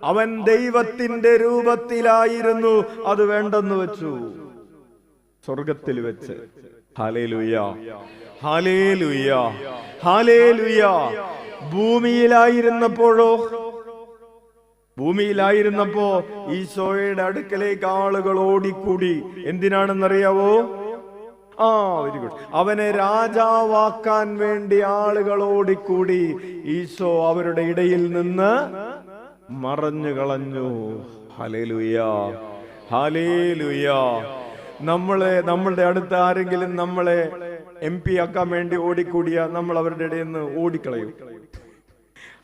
അവൻ ദൈവത്തിന്റെ രൂപത്തിലായിരുന്നു, അത് വേണ്ടെന്ന് വെച്ചു, സ്വർഗത്തിൽ വെച്ച്. ഹല്ലേലൂയ, ഹല്ലേലൂയ, ഹല്ലേലൂയ. ഭൂമിയിലായിരുന്നപ്പോ ഈശോയുടെ അടുക്കലേക്ക് ആളുകൾ ഓടിക്കൂടി. എന്തിനാണെന്നറിയാവോ? Very good. അവനെ രാജാവാക്കാൻ വേണ്ടി ആളുകൾ ഓടിക്കൂടി. ഈശോ അവരുടെ ഇടയിൽ നിന്ന് മറഞ്ഞു കളഞ്ഞു. Hallelujah, hallelujah. നമ്മളുടെ അടുത്ത് ആരെങ്കിലും നമ്മളെ MP ആക്കാൻ വേണ്ടി ഓടിക്കൂടിയ നമ്മൾ അവരുടെ ഇടയിൽ നിന്ന് ഓടിക്കളയും.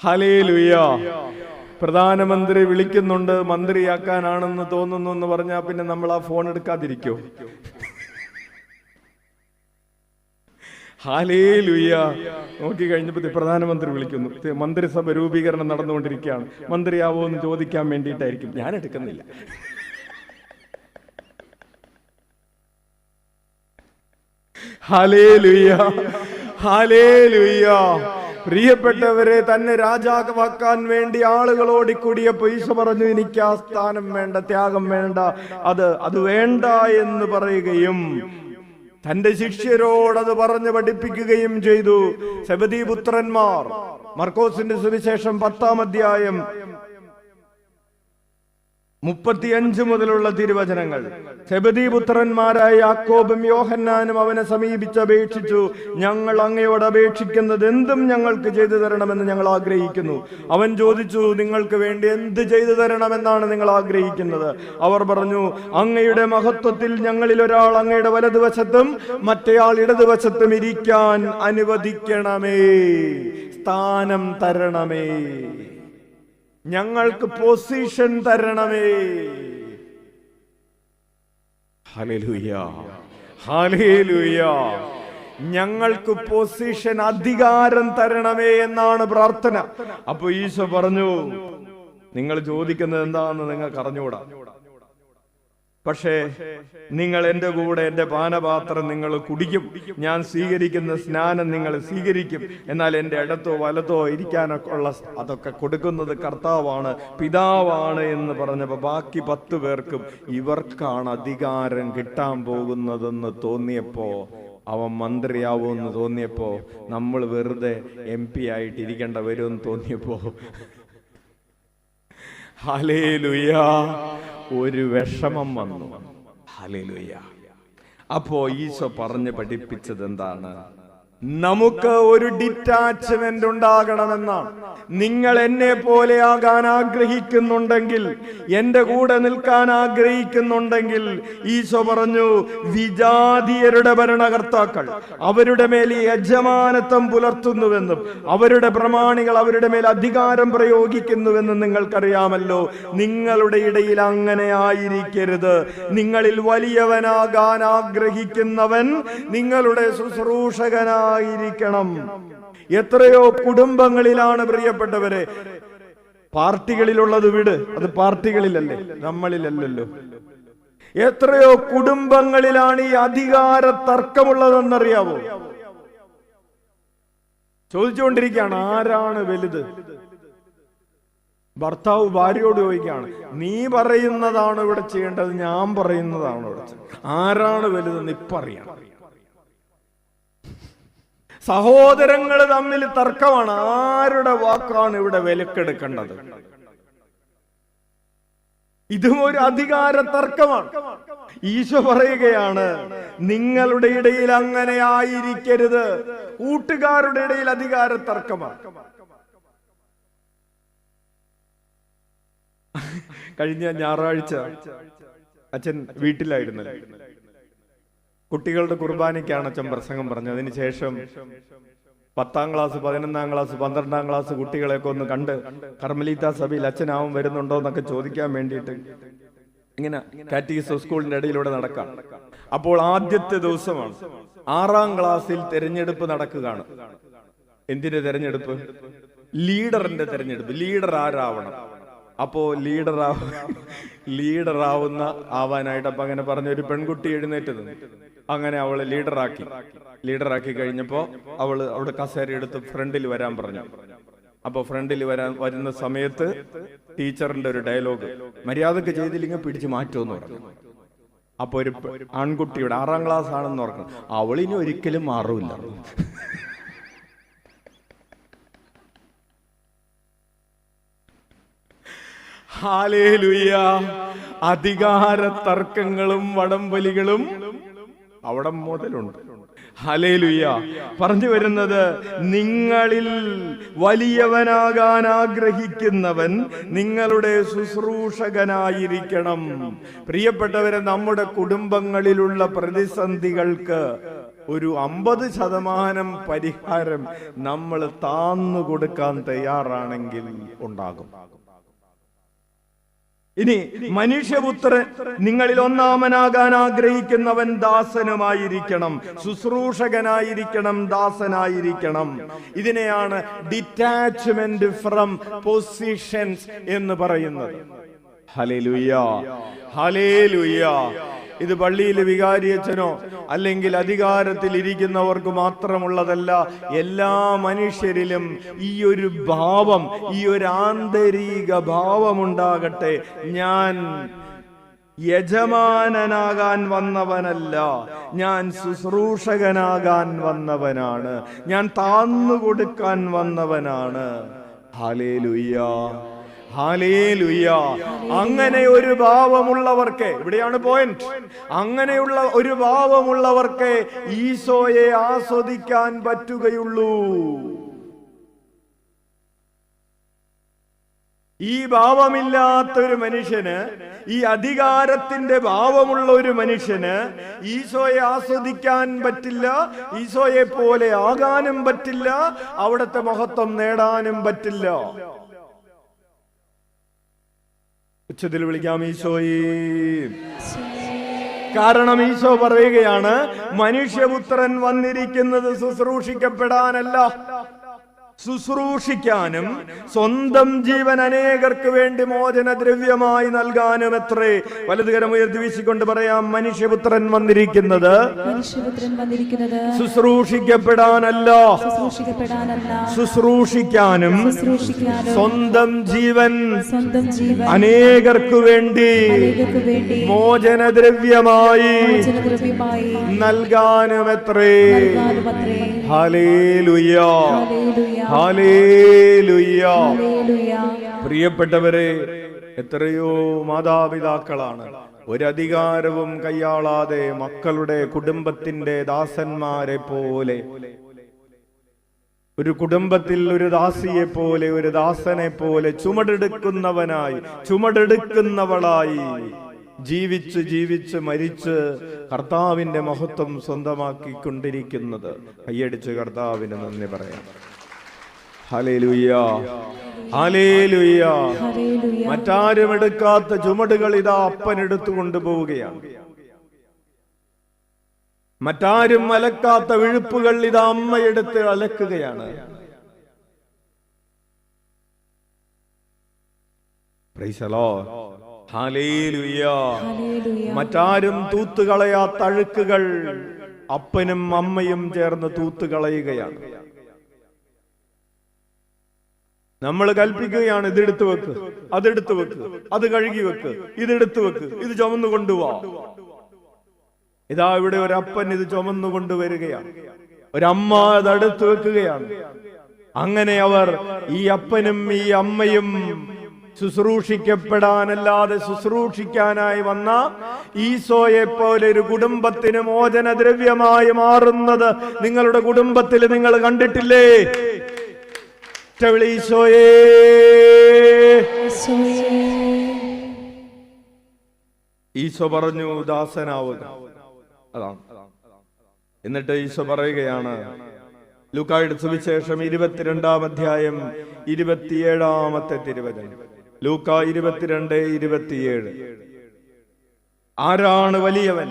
ഹല്ലേലൂയ. പ്രധാനമന്ത്രി വിളിക്കുന്നുണ്ട്, മന്ത്രിയാക്കാനാണെന്ന് തോന്നുന്നു എന്ന് പറഞ്ഞാൽ പിന്നെ നമ്മൾ ആ ഫോൺ എടുക്കാതിരിക്കോ? ഹല്ലേലൂയ. നോക്കി കഴിഞ്ഞപ്പോ പ്രധാനമന്ത്രി വിളിക്കുന്നു, മന്ത്രിസഭ രൂപീകരണം നടന്നുകൊണ്ടിരിക്കുകയാണ്, മന്ത്രിയാവോ എന്ന് ചോദിക്കാൻ വേണ്ടിയിട്ടായിരിക്കും. ഞാൻ എടുക്കുന്നില്ല. Hallelujah, hallelujah. പ്രിയപ്പെട്ടവരെ, തന്നെ രാജാവാക്കാൻ വേണ്ടി ആളുകൾ ഓടിക്കൂടിയപ്പോ ഈശോ പറഞ്ഞു, എനിക്ക് ആ സ്ഥാനം വേണ്ട, ത്യാഗം വേണ്ട, അത് വേണ്ട എന്ന് പറയുകയും തന്റെ ശിഷ്യരോടത് പറഞ്ഞ് പഠിപ്പിക്കുകയും ചെയ്തു. സെബദീ പുത്രന്മാർ, മർക്കോസിന്റെ സുവിശേഷം 10-ാം അധ്യായം 35 മുതലുള്ള തിരുവചനങ്ങൾ. സെബദീ പുത്രന്മാരായ യാക്കോബും യോഹന്നാനും അവനെ സമീപിച്ചപേക്ഷിച്ചു, ഞങ്ങൾ അങ്ങയോട് അപേക്ഷിക്കുന്നത് എന്തും ഞങ്ങൾക്ക് ചെയ്തു തരണമെന്ന് ഞങ്ങൾ ആഗ്രഹിക്കുന്നു. അവൻ ചോദിച്ചു, നിങ്ങൾക്ക് വേണ്ടി എന്ത് ചെയ്തു തരണമെന്നാണ് നിങ്ങൾ ആഗ്രഹിക്കുന്നത്? അവർ പറഞ്ഞു, അങ്ങയുടെ മഹത്വത്തിൽ ഞങ്ങളിൽ ഒരാൾ അങ്ങയുടെ വലതുവശത്തും മറ്റേയാൾ ഇടതുവശത്തും ഇരിക്കാൻ അനുവദിക്കണമേ, സ്ഥാനം തരണമേ, ഞങ്ങൾക്ക് പൊസിഷൻ തരണമേ. Hallelujah, hallelujah. ഞങ്ങൾക്ക് പൊസിഷൻ, അധികാരം തരണമേ എന്നാണ് പ്രാർത്ഥന. അപ്പൊ ഈശോ പറഞ്ഞു, നിങ്ങൾ ചോദിക്കുന്നത് എന്താണെന്ന് നിങ്ങൾക്ക് അറിഞ്ഞുകൂടാ, പക്ഷേ നിങ്ങൾ എന്റെ കൂടെ എന്റെ പാനപാത്രം നിങ്ങൾ കുടിക്കും, ഞാൻ സ്വീകരിക്കുന്ന സ്നാനം നിങ്ങൾ സ്വീകരിക്കും. എന്നാൽ എന്റെ ഇടത്തോ വലത്തോ ഇരിക്കാനൊക്കെ ഉള്ള അതൊക്കെ കൊടുക്കുന്നത് കർത്താവാണ്, പിതാവാണ് എന്ന് പറഞ്ഞപ്പോ ബാക്കി 10 പേർക്കും ഇവർക്കാണ് അധികാരം കിട്ടാൻ പോകുന്നതെന്ന് തോന്നിയപ്പോ, അവൻ മന്ത്രിയാവുമെന്ന് തോന്നിയപ്പോ, നമ്മൾ വെറുതെ MP ആയിട്ട് ഇരിക്കേണ്ട വരുമെന്ന് തോന്നിയപ്പോ, ഹല്ലേലൂയ, ഒരു വിഷമം വന്നു. ഹല്ലേലൂയ. അപ്പോ ഈശോ പറഞ്ഞ് പഠിപ്പിച്ചത് എന്താണ്? നമുക്ക് ഒരു ഡിറ്റാച്ച്മെന്റ് ഉണ്ടാകണമെന്നാണ്. നിങ്ങൾ എന്നെ പോലെയാകാൻ ആഗ്രഹിക്കുന്നുണ്ടെങ്കിൽ, എന്റെ കൂടെ നിൽക്കാൻ ആഗ്രഹിക്കുന്നുണ്ടെങ്കിൽ, ഈശോ പറഞ്ഞു, വിജാതീയരുടെ ഭരണകർത്താക്കൾ അവരുടെ മേൽ യജമാനത്വം പുലർത്തുന്നുവെന്നും അവരുടെ പ്രമാണികൾ അവരുടെ മേൽ അധികാരം പ്രയോഗിക്കുന്നുവെന്നും നിങ്ങൾക്കറിയാമല്ലോ. നിങ്ങളുടെ ഇടയിൽ അങ്ങനെ ആയിരിക്കരുത്. നിങ്ങളിൽ വലിയവനാകാൻ ആഗ്രഹിക്കുന്നവൻ നിങ്ങളുടെ ശുശ്രൂഷകനായിരിക്കണം. എത്രയോ കുടുംബങ്ങളിലാണ് പ്രിയപ്പെട്ടവരെ, പാർട്ടികളിലുള്ളത് വിട്, അത് പാർട്ടികളിലല്ലേ, നമ്മളിലല്ലല്ലോ. എത്രയോ കുടുംബങ്ങളിലാണ് ഈ അധികാര തർക്കമുള്ളതെന്നറിയാവോ? ചോദിച്ചുകൊണ്ടിരിക്കുകയാണ്, ആരാണ് വലുത്? ഭർത്താവ് ഭാര്യയോട് ചോദിക്കുകയാണ്, നീ പറയുന്നതാണ് ഇവിടെ ചെയ്യേണ്ടത്, ഞാൻ പറയുന്നതാണ് ഇവിടെ ചെയ്യേണ്ടത്, ആരാണ് വലുതെന്ന് ഇപ്പറിയണം. സഹോദരങ്ങൾ തമ്മിൽ തർക്കമാണ്, ആരുടെ വാക്കാണ് ഇവിടെ വിലക്കെടുക്കേണ്ടത്. ഇതും ഒരു അധികാര തർക്കമാണ്. ഈശോ പറയുകയാണ്, നിങ്ങളുടെ ഇടയിൽ അങ്ങനെ ആയിരിക്കരുത്. കൂട്ടുകാരുടെ ഇടയിൽ അധികാര തർക്കമാണ്. കഴിഞ്ഞ ഞായറാഴ്ച അച്ഛൻ വീട്ടിലായിരുന്നു. കുട്ടികളുടെ കുർബാനയ്ക്കാണ് അച്ഛൻ പ്രസംഗം പറഞ്ഞത്. അതിനുശേഷം 10ാം ക്ലാസ്, 11ാം ക്ലാസ്, 12ാം ക്ലാസ് കുട്ടികളെയൊക്കെ ഒന്ന് കണ്ട് കർമ്മലീത്ത സഭയിൽ അച്ഛനാവും വരുന്നുണ്ടോ എന്നൊക്കെ ചോദിക്കാൻ വേണ്ടിയിട്ട് ഇങ്ങനെ കാറ്റഗിസം സ്കൂളിന്റെ ഇടയിലൂടെ നടക്കാം. അപ്പോൾ ആദ്യത്തെ ദിവസമാണ്, 6ാം ക്ലാസ്സിൽ തെരഞ്ഞെടുപ്പ് നടക്കുകയാണ്. എന്തിന്റെ തെരഞ്ഞെടുപ്പ്? ലീഡറിന്റെ തെരഞ്ഞെടുപ്പ്. ലീഡർ ആരാവണം? അപ്പോ ലീഡറാവുന്ന ആവാനായിട്ട് അപ്പൊ അങ്ങനെ പറഞ്ഞ ഒരു പെൺകുട്ടി എഴുന്നേറ്റ് നിന്നു. അങ്ങനെ അവളെ ലീഡറാക്കി കഴിഞ്ഞപ്പോ അവിടെ കസേര എടുത്ത് ഫ്രണ്ടിൽ വരാൻ പറഞ്ഞു. അപ്പൊ ഫ്രണ്ടിൽ വരുന്ന സമയത്ത് ടീച്ചറിന്റെ ഒരു ഡയലോഗ്, മര്യാദക്ക് ചെയ്തില്ലെങ്കിൽ പിടിച്ചു മാറ്റുമെന്ന് പറഞ്ഞു. അപ്പൊ ഒരു ആൺകുട്ടിയുടെ 6ാം ക്ലാസ് ആണെന്ന് പറഞ്ഞു, അവളിനി ഒരിക്കലും മാറൂല. ഹല്ലേലൂയ. അധികാര തർക്കങ്ങളും വടംവലികളും അവിടെ മുതലുണ്ട്. ഹല്ലേലൂയ. പറഞ്ഞു വരുന്നത്, നിങ്ങളിൽ വലിയവനാകാൻ ആഗ്രഹിക്കുന്നവൻ നിങ്ങളുടെ ശുശ്രൂഷകനായിരിക്കണം. പ്രിയപ്പെട്ടവരെ, നമ്മുടെ കുടുംബങ്ങളിലുള്ള പ്രതിസന്ധികൾക്ക് ഒരു 50% പരിഹാരം നമ്മൾ താന്നു കൊടുക്കാൻ തയ്യാറാണെങ്കിൽ ഉണ്ടാകും. ഇനി മനുഷ്യപുത്രൻ നിങ്ങളിൽ ഒന്നാമനാകാൻ ആഗ്രഹിക്കുന്നവൻ ദാസനുമായിരിക്കണം, ശുശ്രൂഷകനായിരിക്കണം, ദാസനായിരിക്കണം. ഇതിനെയാണ് ഡിറ്റാച്ച്മെന്റ് ഫ്രം പൊസിഷൻസ് എന്ന് പറയുന്നത്. ഹല്ലേലൂയ, ഹല്ലേലൂയ. ഇത് പള്ളിയിലെ വികാരിയച്ഛനോ അല്ലെങ്കിൽ അധികാരത്തിൽ ഇരിക്കുന്നവർക്ക് മാത്രമുള്ളതല്ല. എല്ലാ മനുഷ്യരിലും ഈ ഒരു ഭാവം, ഈ ഒരു ആന്തരിക ഭാവമുണ്ടാകട്ടെ. ഞാൻ യജമാനനാകാൻ വന്നവനല്ല, ഞാൻ ശുശ്രൂഷകനാകാൻ വന്നവനാണ്, ഞാൻ താന്നുകൊടുക്കാൻ വന്നവനാണ്. Hallelujah, hallelujah. അങ്ങനെ ഒരു ഭാവമുള്ളവർക്ക്, ഇവിടെയാണ് പോയിന്റ്, അങ്ങനെയുള്ള ഒരു ഭാവമുള്ളവർക്ക് ഈശോയെ ആസ്വദിക്കാൻ പറ്റുകയുള്ളൂ. ഈ ഭാവമില്ലാത്തൊരു മനുഷ്യന്, ഈ അധികാരത്തിന്റെ ഭാവമുള്ള ഒരു മനുഷ്യന് ഈശോയെ ആസ്വദിക്കാൻ പറ്റില്ല, ഈശോയെ പോലെ ആകാനും പറ്റില്ല, അവിടുത്തെ മഹത്വം നേടാനും പറ്റില്ല. ഉച്ചത്തിൽ വിളിക്കാം ഈശോയെ. കാരണം ഈശോ പറയുകയാണ്, മനുഷ്യപുത്രൻ വന്നിരിക്കുന്നത് ശുശ്രൂഷിക്കപ്പെടാനല്ല, ശുശ്രൂഷിക്കാനും സ്വന്തം ജീവൻ അനേകർക്ക് വേണ്ടി മോചനദ്രവ്യമായി നൽകാനും അത്രേ. വലതുകരം ഉയർത്തി വീശിക്കൊണ്ട് പറയാം, മനുഷ്യപുത്രൻ വന്നിരിക്കുന്നത് ശുശ്രൂഷിക്കപ്പെടാനല്ല, ശുശ്രൂഷിക്കാനും സ്വന്തം ജീവൻ അനേകർക്ക് വേണ്ടി മോചനദ്രവ്യമായി നൽകാനും അത്രേ. Hallelujah, hallelujah. പ്രിയപ്പെട്ടവരെ, എത്രയോ മാതാപിതാക്കളാണ് ഒരധികാരവും കൈയാളാതെ മക്കളുടെ കുടുംബത്തിന്റെ ദാസന്മാരെ പോലെ, ഒരു കുടുംബത്തിൽ ഒരു ദാസിയെ പോലെ, ഒരു ദാസനെ പോലെ ചുമടെടുക്കുന്നവളായി ജീവിച്ച് ജീവിച്ച് മരിച്ച് കർത്താവിന്റെ മഹത്വം സ്വന്തമാക്കിക്കൊണ്ടിരിക്കുന്നത്. കയ്യടിച്ച് കർത്താവിന് നന്ദി പറയാം. Hallelujah, hallelujah. മറ്റാരും എടുക്കാത്ത ചുമടുകൾ ഇതാ അപ്പൻ എടുത്തു കൊണ്ടുപോവുകയാണ്. മറ്റാരും അലക്കാത്ത വിഴുപ്പുകൾ ഇതാ അമ്മയെടുത്ത് അലക്കുകയാണ്. Praise the lord. ഹല്ലേലൂയ. മറ്റാരും തൂത്തുകളയാത്ത അഴുക്കുകൾ അപ്പനും അമ്മയും ചേർന്ന് തൂത്തുകളയുകയാണ്. നമ്മൾ കൽപ്പിക്കുകയാണ്, ഇതെടുത്തു വെക്ക്, അതെടുത്തു വെക്ക്, അത് കഴുകി വെക്ക്, ഇതെടുത്തു വെക്ക്, ഇത് ചുമന്നു കൊണ്ടുപോവാ. ഇതാ ഇവിടെ ഒരപ്പൻ ഇത് ചുമന്നു കൊണ്ടുവരികയാണ്, ഒരമ്മ അതെടുത്തു വെക്കുകയാണ്. അങ്ങനെ അവർ, ഈ അപ്പനും ഈ അമ്മയും ശുശ്രൂഷിക്കപ്പെടാനല്ലാതെ ശുശ്രൂഷിക്കാനായി വന്ന ഈശോയെ പോലെ ഒരു കുടുംബത്തിന് മോചനദ്രവ്യമായി മാറുന്നത് നിങ്ങളുടെ കുടുംബത്തിൽ നിങ്ങൾ കണ്ടിട്ടില്ലേ? ഈശോയേ, ഈശോ പറഞ്ഞു ദാസനാവുക. അതാണ്. എന്നിട്ട് ഈശോ പറയുകയാണ്, ലൂക്കായുടെ സുവിശേഷം 22-ാം അധ്യായം 27-ാമത്തെ തിരുവചനം. ലൂക്ക 22:27. ആരാണ് വലിയവൻ?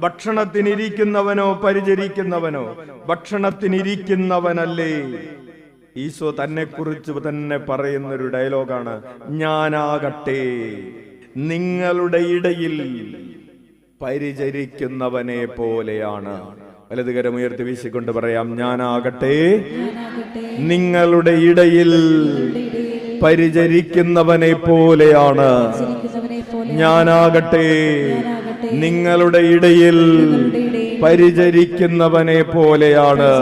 ഭക്ഷണത്തിനിരിക്കുന്നവനോ പരിചരിക്കുന്നവനോ? ഭക്ഷണത്തിനിരിക്കുന്നവനല്ലേ. ഈശോ തന്നെ കുറിച്ച് തന്നെ പറയുന്നൊരു ഡയലോഗാണ്, ഞാനാകട്ടെ നിങ്ങളുടെ ഇടയിൽ പരിചരിക്കുന്നവനെ പോലെയാണ്. വലതുകരം ഉയർത്തി വീശിക്കൊണ്ട് പറയാം, ഞാനാകട്ടെ നിങ്ങളുടെ ഇടയിൽ പരിചരിക്കുന്നവനെ പോലെയാണ്. ഞാനാകട്ടെ നിങ്ങളുടെ ഇടയിൽ പരിചരിക്കുന്നവനെ പോലെയാണ്.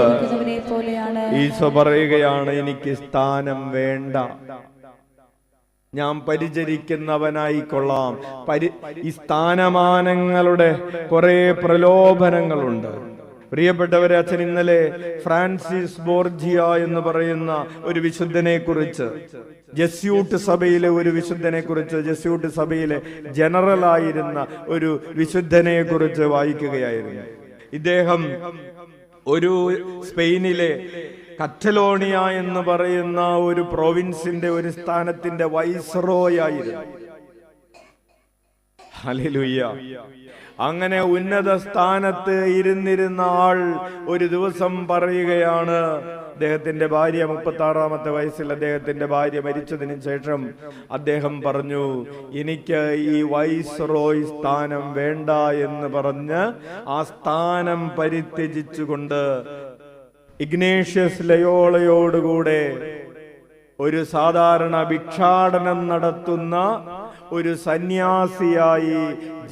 ഈശോ പറയുകയാണ്, എനിക്ക് സ്ഥാനം വേണ്ട, ഞാൻ പരിചരിക്കുന്നവനായിക്കൊള്ളാം. ഈ സ്ഥാനമാനങ്ങളുടെ കുറെ പ്രലോഭനങ്ങളുണ്ട്. പ്രിയപ്പെട്ടവരെ, അച്ഛൻ ഇന്നലെ ഫ്രാൻസിസ് ബോർജിയ എന്ന് പറയുന്ന ഒരു വിശുദ്ധനെ കുറിച്ച്, ജസ്യൂട്ട് സഭയിലെ ഒരു വിശുദ്ധനെ കുറിച്ച്, ജസ്യൂട്ട് സഭയിലെ ജനറൽ ആയിരുന്ന ഒരു വിശുദ്ധനെ കുറിച്ച് വായിക്കുകയായിരുന്നു. ഇദ്ദേഹം ഒരു സ്പെയിനിലെ കറ്റലോണിയ എന്ന് പറയുന്ന ഒരു പ്രൊവിൻസിന്റെ ഒരു സ്ഥാനത്തിന്റെ വൈസ്രോയ് ആയിരുന്നു. ഹല്ലേലൂയ. അങ്ങനെ ഉന്നത സ്ഥാനത്ത് ഇരുന്നിരുന്ന ആൾ ഒരു ദിവസം പറയുകയാണ്, അദ്ദേഹത്തിന്റെ ഭാര്യ 36-ാമത്തെ വയസ്സിൽ അദ്ദേഹത്തിന്റെ ഭാര്യ മരിച്ചതിന് ശേഷം അദ്ദേഹം പറഞ്ഞു, എനിക്ക് ഈ വൈസ്രോയ് സ്ഥാനം വേണ്ട എന്ന് പറഞ്ഞ് ആ സ്ഥാനം പരിത്യജിച്ചുകൊണ്ട് ഇഗ്നേഷ്യസ് ലയോളയോടുകൂടെ ഒരു സാധാരണ ഭിക്ഷാടനം നടത്തുന്ന ഒരു സന്യാസിയായി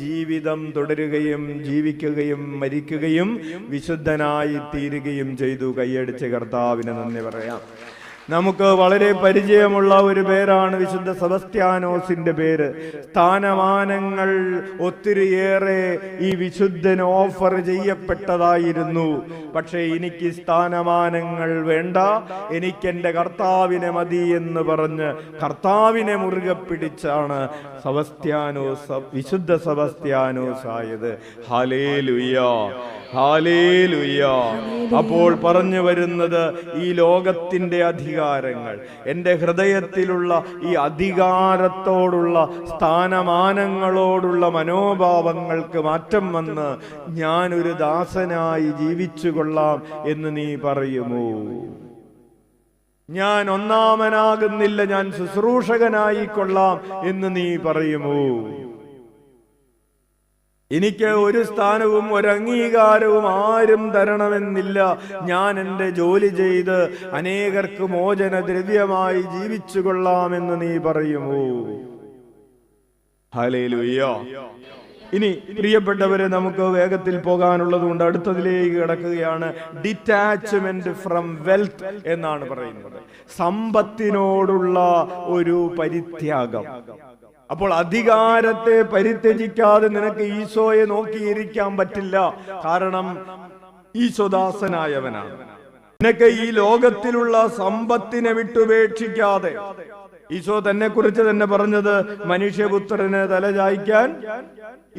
ജീവിതം തുടരുകയും ജീവിക്കുകയും മരിക്കുകയും വിശുദ്ധനായി തീരുകയും ചെയ്തു. കൈയടിച്ച് കർത്താവിന് നന്ദി പറയാം. നമുക്ക് വളരെ പരിചയമുള്ള ഒരു പേരാണ് വിശുദ്ധ സെബസ്ത്യാനോസിന്റെ പേര്. സ്ഥാനമാനങ്ങൾ ഒത്തിരിയേറെ ഈ വിശുദ്ധന് ഓഫർ ചെയ്യപ്പെട്ടതായിരുന്നു. പക്ഷേ എനിക്ക് സ്ഥാനമാനങ്ങൾ വേണ്ട, എനിക്കെന്റെ കർത്താവിനെ മതി എന്ന് പറഞ്ഞ് കർത്താവിനെ മുറുകെ പിടിച്ചാണ് സെബസ്ത്യാനോസ്, വിശുദ്ധ സെബസ്ത്യാനോസ് ആയത്. Hallelujah, hallelujah. അപ്പോൾ പറഞ്ഞു വരുന്നത്, ഈ ലോകത്തിന്റെ അധികാരങ്ങൾ, എൻ്റെ ഹൃദയത്തിലുള്ള ഈ അധികാരത്തോടുള്ള സ്ഥാനമാനങ്ങളോടുള്ള മനോഭാവങ്ങൾക്ക് മാറ്റം വന്ന് ഞാനൊരു ദാസനായി ജീവിച്ചു കൊള്ളാം എന്ന് നീ പറയുമോ? ഞാൻ ഒന്നാമനാകുന്നില്ല, ഞാൻ ശുശ്രൂഷകനായി കൊള്ളാം എന്ന് നീ പറയുമോ? എനിക്ക് ഒരു സ്ഥാനവും ഒരു അംഗീകാരവും ആരും തരണമെന്നില്ല, ഞാൻ എൻ്റെ ജോലി ചെയ്ത് അനേകർക്ക് മോചന ദ്രവ്യമായി ജീവിച്ചു കൊള്ളാമെന്ന് നീ പറയുമോ? ഹല്ലേലൂയ. ഇനി പ്രിയപ്പെട്ടവരെ, നമുക്ക് വേഗത്തിൽ പോകാനുള്ളത് കൊണ്ട് അടുത്തതിലേക്ക് കിടക്കുകയാണ്. ഡിറ്റാച്ച്മെന്റ് ഫ്രം വെൽത്ത് എന്നാണ് പറയുന്നത്. സമ്പത്തിനോടുള്ള ഒരു പരിത്യാഗം. അപ്പോൾ അധികാരത്തെ പരിത്യജിക്കാതെ നിനക്ക് ഈശോയെ നോക്കിയിരിക്കാൻ പറ്റില്ല. കാരണം ഈശോ ദാസനായവനാണ്. നിനക്ക് ഈ ലോകത്തിലുള്ള സമ്പത്തിനെ വിട്ടുപേക്ഷിക്കാതെ, ഈശോ തന്നെ കുറിച്ച് തന്നെ പറഞ്ഞത് മനുഷ്യപുത്രന് തലചായ്ക്കാൻ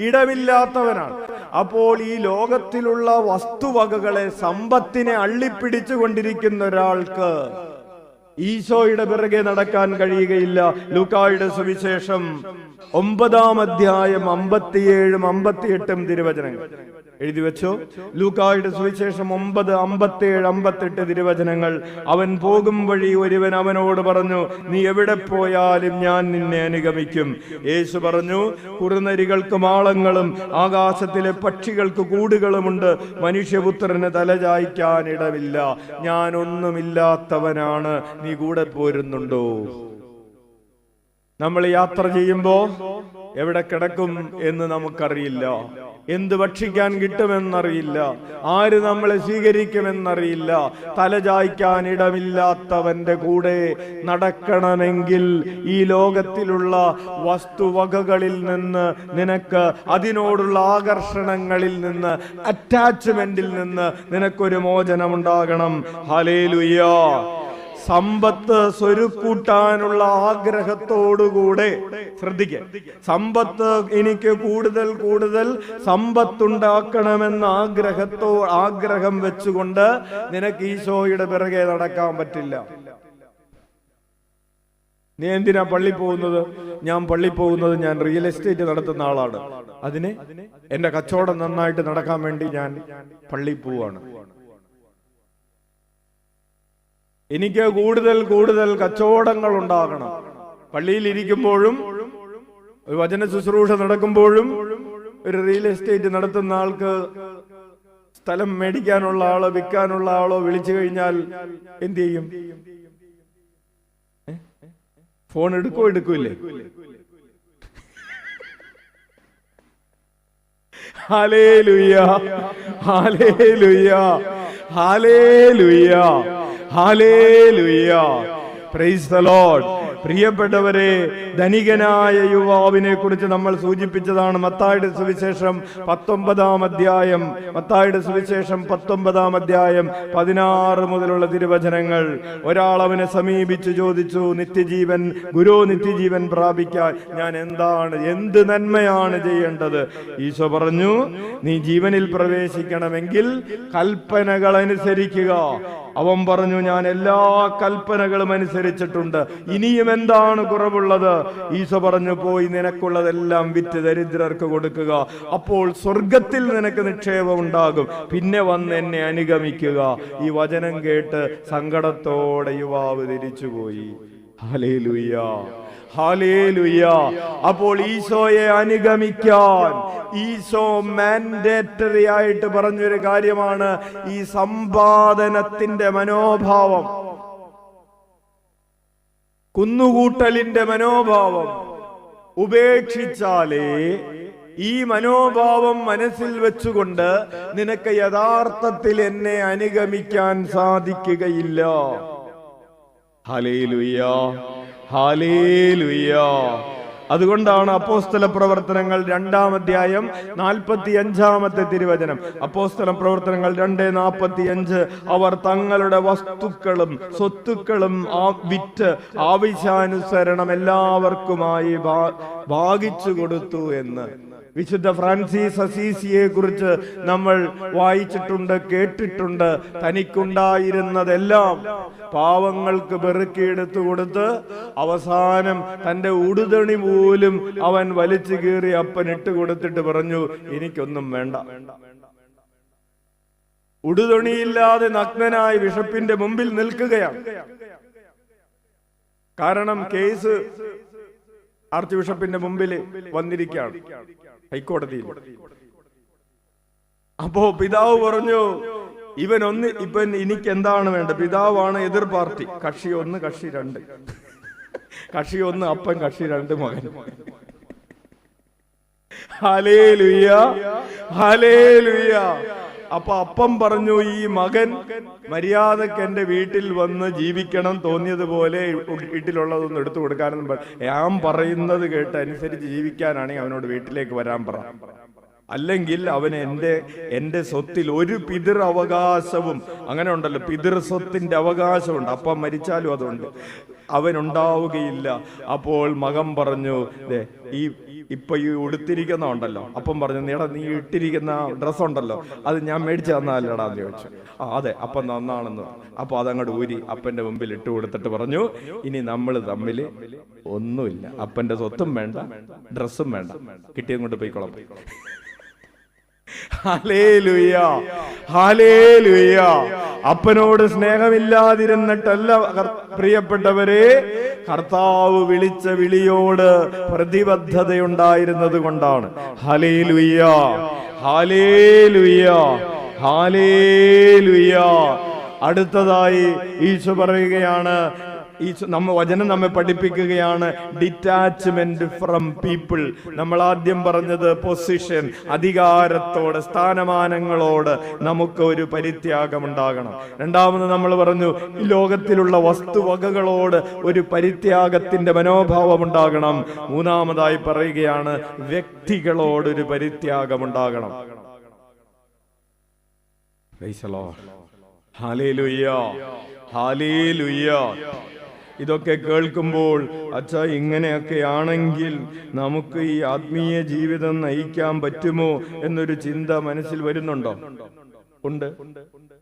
ഇടമില്ലാത്തവനാണ്. അപ്പോൾ ഈ ലോകത്തിലുള്ള വസ്തുവകകളെ, സമ്പത്തിനെ അള്ളിപ്പിടിച്ചു കൊണ്ടിരിക്കുന്ന ഒരാൾക്ക് ഈശോയുടെ പിറകെ നടക്കാൻ കഴിയുകയില്ല. ലൂക്കായുടെ സുവിശേഷം 9-ാം അധ്യായം 57, 58 തിരുവചനങ്ങൾ എഴുതി വെച്ചോ. ലൂക്കായുടെ സുവിശേഷം 9, 57, 58 തിരുവചനങ്ങൾ. അവൻ പോകും വഴി ഒരുവൻ അവനോട് പറഞ്ഞു, നീ എവിടെ പോയാലും ഞാൻ നിന്നെ അനുഗമിക്കും. യേശു പറഞ്ഞു, കുറുനരികൾക്ക് മാളങ്ങളും ആകാശത്തിലെ പക്ഷികൾക്ക് കൂടുകളുമുണ്ട്, മനുഷ്യപുത്രന് തലചായ്ക്കാൻ ഇടമില്ല. ഞാൻ ഒന്നുമില്ലാത്തവനാണ്, നീ കൂടെ പോരുന്നുണ്ടോ? നമ്മൾ യാത്ര ചെയ്യുമ്പോ എവിടെ കിടക്കും എന്ന് നമുക്കറിയില്ല, എന്ത് ഭക്ഷിക്കാൻ കിട്ടുമെന്നറിയില്ല, ആര് നമ്മളെ സ്വീകരിക്കുമെന്നറിയില്ല. തലചായ്ക്കാൻ ഇടമില്ലാത്തവന്റെ കൂടെ നടക്കണമെങ്കിൽ ഈ ലോകത്തിലുള്ള വസ്തുവകകളിൽ നിന്ന്, നിനക്ക് അതിനോടുള്ള ആകർഷണങ്ങളിൽ നിന്ന്, അറ്റാച്ച്മെന്റിൽ നിന്ന് നിനക്കൊരു മോചനമുണ്ടാകണം. ഹല്ലേലൂയ. സമ്പത്ത് സ്വരുക്കൂട്ടാനുള്ള ആഗ്രഹത്തോടുകൂടെ, ശ്രദ്ധിക്കുക, സമ്പത്ത് എനിക്ക് കൂടുതൽ കൂടുതൽ സമ്പത്തുണ്ടാക്കണമെന്ന ആഗ്രഹം വെച്ചുകൊണ്ട് നിനക്ക് ഈശോയുടെ പിറകെ നടക്കാൻ പറ്റില്ല. നീ എന്തിനാ പള്ളി പോകുന്നത്? ഞാൻ പള്ളി പോകുന്നത് ഞാൻ റിയൽ എസ്റ്റേറ്റ് നടത്തുന്ന ആളാണ്. അതിന് എന്റെ കച്ചവടം നന്നായിട്ട് നടക്കാൻ വേണ്ടി ഞാൻ പള്ളി പോവാണ്. എനിക്ക് കൂടുതൽ കൂടുതൽ കച്ചവടങ്ങൾ ഉണ്ടാകണം. പള്ളിയിൽ ഇരിക്കുമ്പോഴും ഒരു വചന ശുശ്രൂഷ നടക്കുമ്പോഴും ഒരു റിയൽ എസ്റ്റേറ്റ് നടത്തുന്ന ആൾക്ക് സ്ഥലം മേടിക്കാനുള്ള ആളോ വിൽക്കാനുള്ള ആളോ വിളിച്ചു കഴിഞ്ഞാൽ എന്ത് ചെയ്യും? ഫോൺ എടുക്കൂലേ? ഹല്ലേലൂയ, ഹല്ലേലൂയ, ഹല്ലേലൂയ, ഹല്ലേലൂയ. Praise the lord. പ്രിയപ്പെട്ടവരെ, ധനികനായ യുവാവിനെ കുറിച്ച് നമ്മൾ സൂചിപ്പിച്ചതാണ് മത്തായിയുടെ സുവിശേഷം 19-ാം അധ്യായം. മത്തായിയുടെ സുവിശേഷം 19-ാം അധ്യായം 16 മുതലുള്ള തിരുവചനങ്ങൾ. ഒരാൾ അവനെ സമീപിച്ചു ചോദിച്ചു, നിത്യജീവൻ ഗുരു, നിത്യജീവൻ പ്രാപിക്കാൻ ഞാൻ എന്ത് നന്മയാണ് ചെയ്യേണ്ടത്? ഈശോ പറഞ്ഞു, നീ ജീവനിൽ പ്രവേശിക്കണമെങ്കിൽ കൽപ്പനകൾ അനുസരിക്കുക. അവൻ പറഞ്ഞു, ഞാൻ എല്ലാ കൽപ്പനകളും അനുസരിച്ചിട്ടുണ്ട്, ഇനിയും എന്താണ് കുറവുള്ളത്? ഈശോ പറഞ്ഞു, പോയി നിനക്കുള്ളതെല്ലാം വിറ്റ് ദരിദ്രർക്ക് കൊടുക്കുക, അപ്പോൾ സ്വർഗത്തിൽ നിനക്ക് നിക്ഷേപം ഉണ്ടാകും, പിന്നെ വന്ന് എന്നെ അനുഗമിക്കുക. ഈ വചനം കേട്ട് സങ്കടത്തോടെ യുവാവ് തിരിച്ചുപോയി. Hallelujah, hallelujah. അപ്പോൾ ഈശോയെ അനുഗമിക്കാൻ ഈശോ മാൻഡേറ്ററി ആയിട്ട് പറഞ്ഞൊരു കാര്യമാണ് ഈ സമ്പാദനത്തിന്റെ മനോഭാവം, കുന്നുകൂട്ടലിന്റെ മനോഭാവം ഉപേക്ഷിച്ചാലേ ഈ മനോഭാവം മനസ്സിൽ വെച്ചുകൊണ്ട് നിനക്ക് യഥാർത്ഥത്തിൽ എന്നെ അനുഗമിക്കാൻ സാധിക്കുകയില്ല. ഹല്ലേലൂയ, ഹല്ലേലൂയ. അതുകൊണ്ടാണ് അപ്പോസ്തല പ്രവർത്തനങ്ങൾ 2-ാം അധ്യായം 45-ാമത്തെ തിരുവചനം. അപ്പോസ്തല പ്രവർത്തനങ്ങൾ 2:45, അവർ തങ്ങളുടെ വസ്തുക്കളും സ്വത്തുക്കളും വിറ്റ് ആവശ്യാനുസരണം എല്ലാവർക്കുമായി ഭാഗിച്ചു കൊടുത്തു എന്ന്. വിശുദ്ധ ഫ്രാൻസിസ് അസീസിയെ കുറിച്ച് നമ്മൾ വായിച്ചിട്ടുണ്ട്, കേട്ടിട്ടുണ്ട്. തനിക്കുണ്ടായിരുന്നതെല്ലാം പാവങ്ങൾക്ക് പെറുക്കിയെടുത്തു കൊടുത്ത് അവസാനം തന്റെ ഉടുതണി പോലും അവൻ വലിച്ചു കീറി അപ്പൻ ഇട്ട് കൊടുത്തിട്ട് പറഞ്ഞു, എനിക്കൊന്നും വേണ്ട. ഉടുതുണിയില്ലാതെ നഗ്നനായി ബിഷപ്പിന്റെ മുമ്പിൽ നിൽക്കുകയാണ്. കാരണം കേസ് ആർച്ച് ബിഷപ്പിന്റെ മുമ്പിൽ വന്നിരിക്കുകയാണ്, ഹൈക്കോടതിയിൽ. അപ്പോ പിതാവ് പറഞ്ഞു, ഇവൻ എനിക്ക് എന്താണ് വേണ്ടത്? പിതാവാണ് എതിർ പാർട്ടി, കക്ഷി 1 കക്ഷി 2, കക്ഷി 1 അപ്പൻ, കക്ഷി 2 മകൻ. Hallelujah, hallelujah. അപ്പൊ അപ്പം പറഞ്ഞു, ഈ മകൻ മര്യാദക്ക് എന്റെ വീട്ടിൽ വന്ന് ജീവിക്കണം, തോന്നിയതുപോലെ വീട്ടിലുള്ളതൊന്നും എടുത്തു കൊടുക്കാനൊന്നും, ഞാൻ പറയുന്നത് കേട്ട് അനുസരിച്ച് ജീവിക്കാനാണെങ്കിൽ അവനോട് വീട്ടിലേക്ക് വരാൻ പറ. അല്ലെങ്കിൽ അവന് എന്റെ സ്വത്തിൽ ഒരു പിതൃ അവകാശവും, അങ്ങനെ ഉണ്ടല്ലോ, പിതൃ സ്വത്തിന്റെ അവകാശമുണ്ട്, അപ്പം മരിച്ചാലും അതുണ്ട്, അവനുണ്ടാവുകയില്ല. അപ്പോൾ മകൻ പറഞ്ഞു, ഇപ്പൊ ഈ ഉടുത്തിരിക്കുന്ന ഉണ്ടല്ലോ, അപ്പം പറഞ്ഞു, നീ ഇട്ടിരിക്കുന്ന ഡ്രസ് ഉണ്ടല്ലോ, അത് ഞാൻ മേടിച്ചു തന്നാലടാന്ന് ചോദിച്ചു. അതെ, അപ്പം നന്നാണെന്ന്. അപ്പൊ അതങ്ങോട്ട് ഊരി അപ്പന്റെ മുമ്പിൽ ഇട്ട് കൊടുത്തിട്ട് പറഞ്ഞു, ഇനി നമ്മൾ തമ്മിൽ ഒന്നുമില്ല, അപ്പന്റെ സ്വത്തും വേണ്ട, ഡ്രസ്സും വേണ്ട, കിട്ടിയത് കൊണ്ട് പോയിക്കോളാം. ഹല്ലേലൂയ, ഹല്ലേലൂയ. അപ്പനോട് സ്നേഹമില്ലാതിരുന്നിട്ടല്ല പ്രിയപ്പെട്ടവരെ, കർത്താവ് വിളിച്ച വിളിയോട് പ്രതിബദ്ധതയുണ്ടായിരുന്നത് കൊണ്ടാണ്. ഹല്ലേലൂയ, ഹല്ലേലൂയ, ഹല്ലേലൂയ. അടുത്തതായി ഈശോ പറയുകയാണ്, വചനം നമ്മെ പഠിപ്പിക്കുകയാണ് ഡിറ്റാച്ച്മെന്റ് ഫ്രം പീപ്പിൾ. നമ്മൾ ആദ്യം പറഞ്ഞത് പൊസിഷൻ, അധികാരത്തോട്, സ്ഥാനമാനങ്ങളോട് നമുക്ക് ഒരു പരിത്യാഗം ഉണ്ടാകണം. രണ്ടാമത് നമ്മൾ പറഞ്ഞു, ഈ ലോകത്തിലുള്ള വസ്തുവകകളോട് ഒരു പരിത്യാഗത്തിന്റെ മനോഭാവം ഉണ്ടാകണം. മൂന്നാമതായി പറയുകയാണ്, വ്യക്തികളോട് ഒരു പരിത്യാഗം ഉണ്ടാകണം. Price the lord. Hallelujah, hallelujah. ഇതൊക്കെ കേൾക്കുമ്പോൾ, അച്ഛാ ഇങ്ങനെയൊക്കെ ആണെങ്കിൽ നമുക്ക് ഈ ആത്മീയ ജീവിതം നയിക്കാൻ പറ്റുമോ എന്നൊരു ചിന്ത മനസ്സിൽ വരുന്നുണ്ടോ? ഉണ്ട്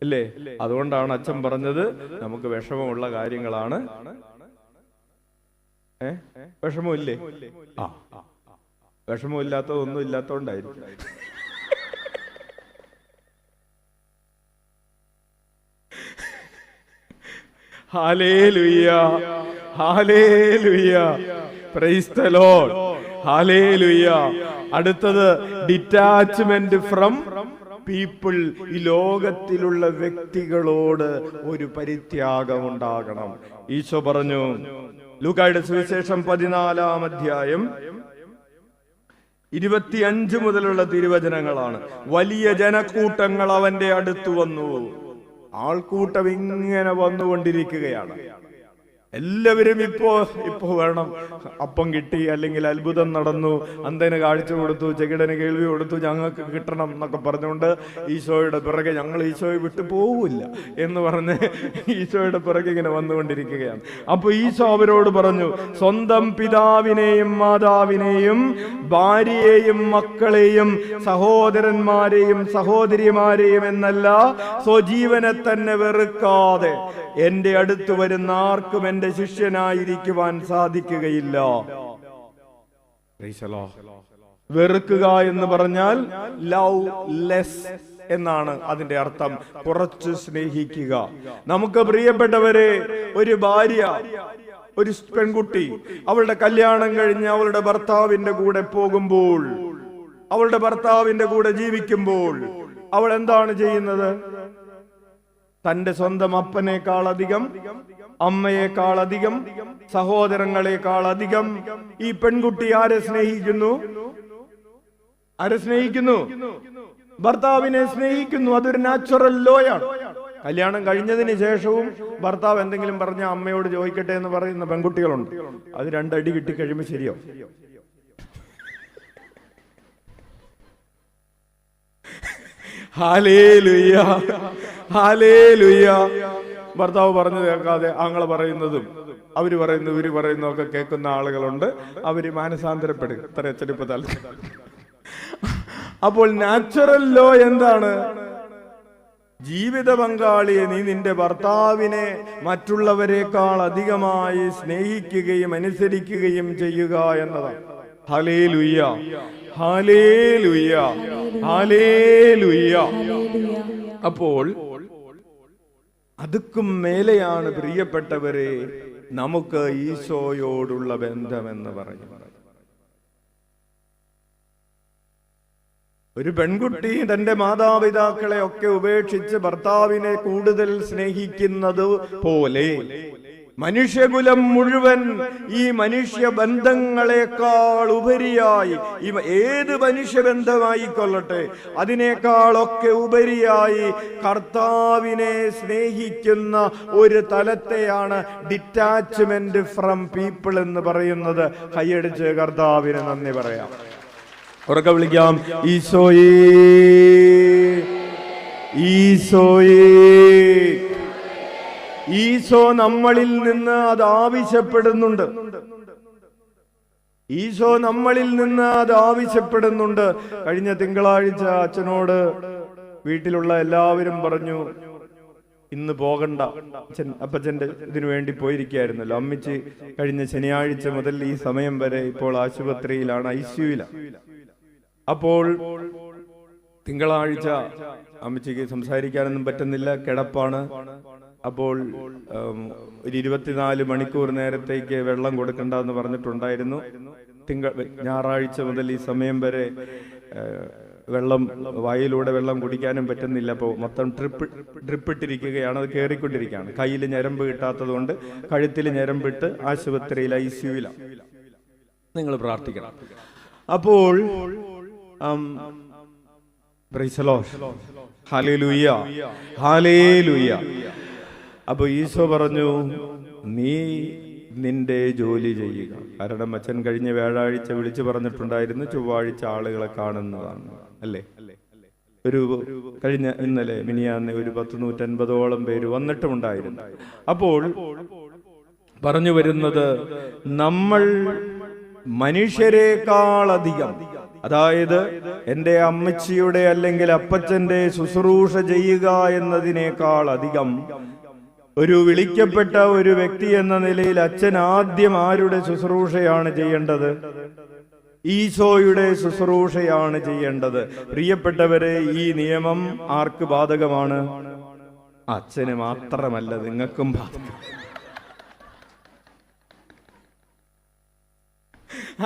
അല്ലേ? അതുകൊണ്ടാണ് അച്ഛൻ പറഞ്ഞത് നമുക്ക് വിഷമമുള്ള കാര്യങ്ങളാണ് വിഷമമില്ലേ? ആ, വിഷമമില്ലാത്തതൊന്നും ഇല്ലാത്തോണ്ടായിരിക്കും. ഹല്ലേലൂയ, ഹല്ലേലൂയ, പ്രൈസ് ദി ലോർഡ്, ഹല്ലേലൂയ. അടുത്തത് ഡിറ്റാച്ച്മെന്റ് ഫ്രം പീപ്പിൾ. ഈ ലോകത്തിലുള്ള വ്യക്തികളോട് ഒരു പരിത്യാഗം ഉണ്ടാകണം. ഈശോ പറഞ്ഞു, ലൂക്കായുടെ സുവിശേഷം 14-ാം അധ്യായം 25 മുതലുള്ള തിരുവചനങ്ങളാണ്. വലിയ ജനക്കൂട്ടങ്ങൾ അവന്റെ അടുത്ത് വന്നു. ആൾക്കൂട്ടം ഇങ്ങനെ വന്നുകൊണ്ടിരിക്കുകയാണ്. എല്ലാവരും ഇപ്പോ വേണം. അപ്പം കിട്ടി, അല്ലെങ്കിൽ അത്ഭുതം നടന്നു, അന്ധന് കാഴ്ച കൊടുത്തു, ചെകിടന് കേൾവി കൊടുത്തു, ഞങ്ങൾക്ക് കിട്ടണം എന്നൊക്കെ പറഞ്ഞുകൊണ്ട് ഈശോയുടെ പിറകെ, ഞങ്ങൾ ഈശോയെ വിട്ടു പോവില്ല എന്ന് പറഞ്ഞ് ഈശോയുടെ പിറകെ ഇങ്ങനെ വന്നുകൊണ്ടിരിക്കുകയാണ്. അപ്പൊ ഈശോ അവരോട് പറഞ്ഞു, സ്വന്തം പിതാവിനെയും മാതാവിനെയും ഭാര്യയെയും മക്കളെയും സഹോദരന്മാരെയും സഹോദരിമാരെയും എന്നല്ല, സ്വജീവനെ തന്നെ വെറുക്കാതെ എന്റെ അടുത്ത് വരുന്ന ആർക്കും എന്റെ ശിഷ്യനായിരിക്കുവാൻ സാധിക്കുകയില്ല. വെറുക്കുക എന്ന് പറഞ്ഞാൽ ലവ് ലെസ് എന്നാണ് അതിന്റെ അർത്ഥം. കുറച്ച് സ്നേഹിക്കുക. നമുക്ക് പ്രിയപ്പെട്ടവരെ, ഒരു ഭാര്യ, ഒരു പെൺകുട്ടി അവളുടെ കല്യാണം കഴിഞ്ഞ് അവളുടെ ഭർത്താവിന്റെ കൂടെ പോകുമ്പോൾ, അവളുടെ ഭർത്താവിന്റെ കൂടെ ജീവിക്കുമ്പോൾ അവൾ എന്താണ് ചെയ്യുന്നത്? തന്റെ സ്വന്തം അപ്പനേക്കാളധികം, അമ്മയെക്കാളധികം, സഹോദരങ്ങളെക്കാളധികം ഈ പെൺകുട്ടി ആരെ സ്നേഹിക്കുന്നു? ആരെ സ്നേഹിക്കുന്നു? ഭർത്താവിനെ സ്നേഹിക്കുന്നു. അതൊരു നാച്ചുറൽ ലോയാണ്. കല്യാണം കഴിഞ്ഞതിന് ശേഷവും ഭർത്താവ് എന്തെങ്കിലും പറഞ്ഞ അമ്മയോട് ചോദിക്കട്ടെ എന്ന് പറയുന്ന പെൺകുട്ടികളുണ്ട്. അത് രണ്ടടി കിട്ടി കഴിയുമ്പോൾ ശരിയോ? Hallelujah, hallelujah. ഭർത്താവ് പറഞ്ഞു കേൾക്കാതെ ആങ്ങളെ പറയുന്നതും അവര് പറയുന്നു ഇവര് പറയുന്നു ഒക്കെ കേൾക്കുന്ന ആളുകളുണ്ട്. അവര് മാനസാന്തരപ്പെടുക. ഇത്ര എച്ചടിപ്പ് താല്പര്യം. അപ്പോൾ നാച്ചുറൽ ലോ എന്താണ്? ജീവിത പങ്കാളിയെ നീ നിന്റെ ഭർത്താവിനെ മറ്റുള്ളവരെക്കാൾ അധികമായി സ്നേഹിക്കുകയും അനുസരിക്കുകയും ചെയ്യുക എന്നതാണ്. ഹല്ലേലൂയ, ഹല്ലേലൂയ, ഹല്ലേലൂയ. അപ്പോൾ അതുക്കും മേലെയാണ് പ്രിയപ്പെട്ടവരെ നമുക്ക് ഈശോയോടുള്ള ബന്ധമെന്ന് പറയുന്നത്. ഒരു പെൺകുട്ടി തന്റെ മാതാപിതാക്കളെ ഒക്കെ ഉപേക്ഷിച്ച് ഭർത്താവിനെ കൂടുതൽ സ്നേഹിക്കുന്നത് പോലെ മനുഷ്യകുലം മുഴുവൻ ഈ മനുഷ്യ ബന്ധങ്ങളെക്കാൾ ഉപരിയായി, ഏത് മനുഷ്യബന്ധമായിക്കൊള്ളട്ടെ, അതിനേക്കാളൊക്കെ ഉപരിയായി കർത്താവിനെ സ്നേഹിക്കുന്ന ഒരു തലത്തെയാണ് ഡിറ്റാച്ച്മെന്റ് ഫ്രം പീപ്പിൾ എന്ന് പറയുന്നത്. കൈയടിച്ച് കർത്താവിന് നന്ദി പറയാം. ഉറക്കെ വിളിക്കാം, ഈശോയേ, ഈശോയേ. ഈശോ നമ്മളിൽ നിന്ന് അത് ആവശ്യപ്പെടുന്നുണ്ട്. ഈശോ നമ്മളിൽ നിന്ന് അത് ആവശ്യപ്പെടുന്നുണ്ട്. കഴിഞ്ഞ തിങ്കളാഴ്ച അച്ഛനോട് വീട്ടിലുള്ള എല്ലാവരും പറഞ്ഞു, ഇന്ന് പോകണ്ട. അപ്പച്ചന്റെ ഇതിനു വേണ്ടി പോയിരിക്കുകയായിരുന്നല്ലോ. അമ്മച്ചി കഴിഞ്ഞ ശനിയാഴ്ച മുതൽ ഈ സമയം വരെ ഇപ്പോൾ ആശുപത്രിയിലാണ്, ICUയിലാണ്. അപ്പോൾ തിങ്കളാഴ്ച അമ്മച്ചിക്ക് സംസാരിക്കാനൊന്നും പറ്റുന്നില്ല, കിടപ്പാണ്. അപ്പോൾ ഒരു 24 മണിക്കൂർ നേരത്തേക്ക് വെള്ളം കൊടുക്കണ്ട എന്ന് പറഞ്ഞിട്ടുണ്ടായിരുന്നു. ഞായറാഴ്ച മുതൽ ഈ സമയം വരെ വെള്ളം, വായിലൂടെ വെള്ളം കുടിക്കാനും പറ്റുന്നില്ല. അപ്പോൾ മൊത്തം ഡ്രിപ്പിട്ടിരിക്കുകയാണ്, അത് കയറിക്കൊണ്ടിരിക്കുകയാണ്. കയ്യിൽ ഞരമ്പ് കിട്ടാത്തത് കൊണ്ട് കഴുത്തിൽ ഞരമ്പിട്ട് ആശുപത്രിയിൽ ICUയിലാണ്. നിങ്ങൾ പ്രാർത്ഥിക്കണം. അപ്പോൾ price the lord, hallelujah, hallelujah. അപ്പൊ ഈശോ പറഞ്ഞു, നീ നിന്റെ ജോലി ചെയ്യുക. കാരണം അച്ഛൻ കഴിഞ്ഞ വ്യാഴാഴ്ച വിളിച്ചു പറഞ്ഞിട്ടുണ്ടായിരുന്നു ചൊവ്വാഴ്ച ആളുകളെ കാണുന്നതാണ് അല്ലേ. ഇന്നലെ മിനിയാന്ന് ഒരു 150-150ഓളം പേര് വന്നിട്ടുമുണ്ടായിരുന്നു. അപ്പോൾ പറഞ്ഞു വരുന്നത്, നമ്മൾ മനുഷ്യരെക്കാളധികം, അതായത് എൻ്റെ അമ്മച്ചിയുടെ അല്ലെങ്കിൽ അപ്പച്ചന്റെ ശുശ്രൂഷ ചെയ്യുക എന്നതിനേക്കാൾ അധികം ഒരു വിളിക്കപ്പെട്ട ഒരു വ്യക്തി എന്ന നിലയിൽ അച്ഛൻ ആദ്യം ആരുടെ ശുശ്രൂഷയാണ് ചെയ്യേണ്ടത്? ഈശോയുടെ ശുശ്രൂഷയാണ് ചെയ്യേണ്ടത്. പ്രിയപ്പെട്ടവരെ, ഈ നിയമം ആർക്ക് ബാധകമാണ്? അച്ഛന് മാത്രമല്ല, നിങ്ങൾക്കും ബാധകം.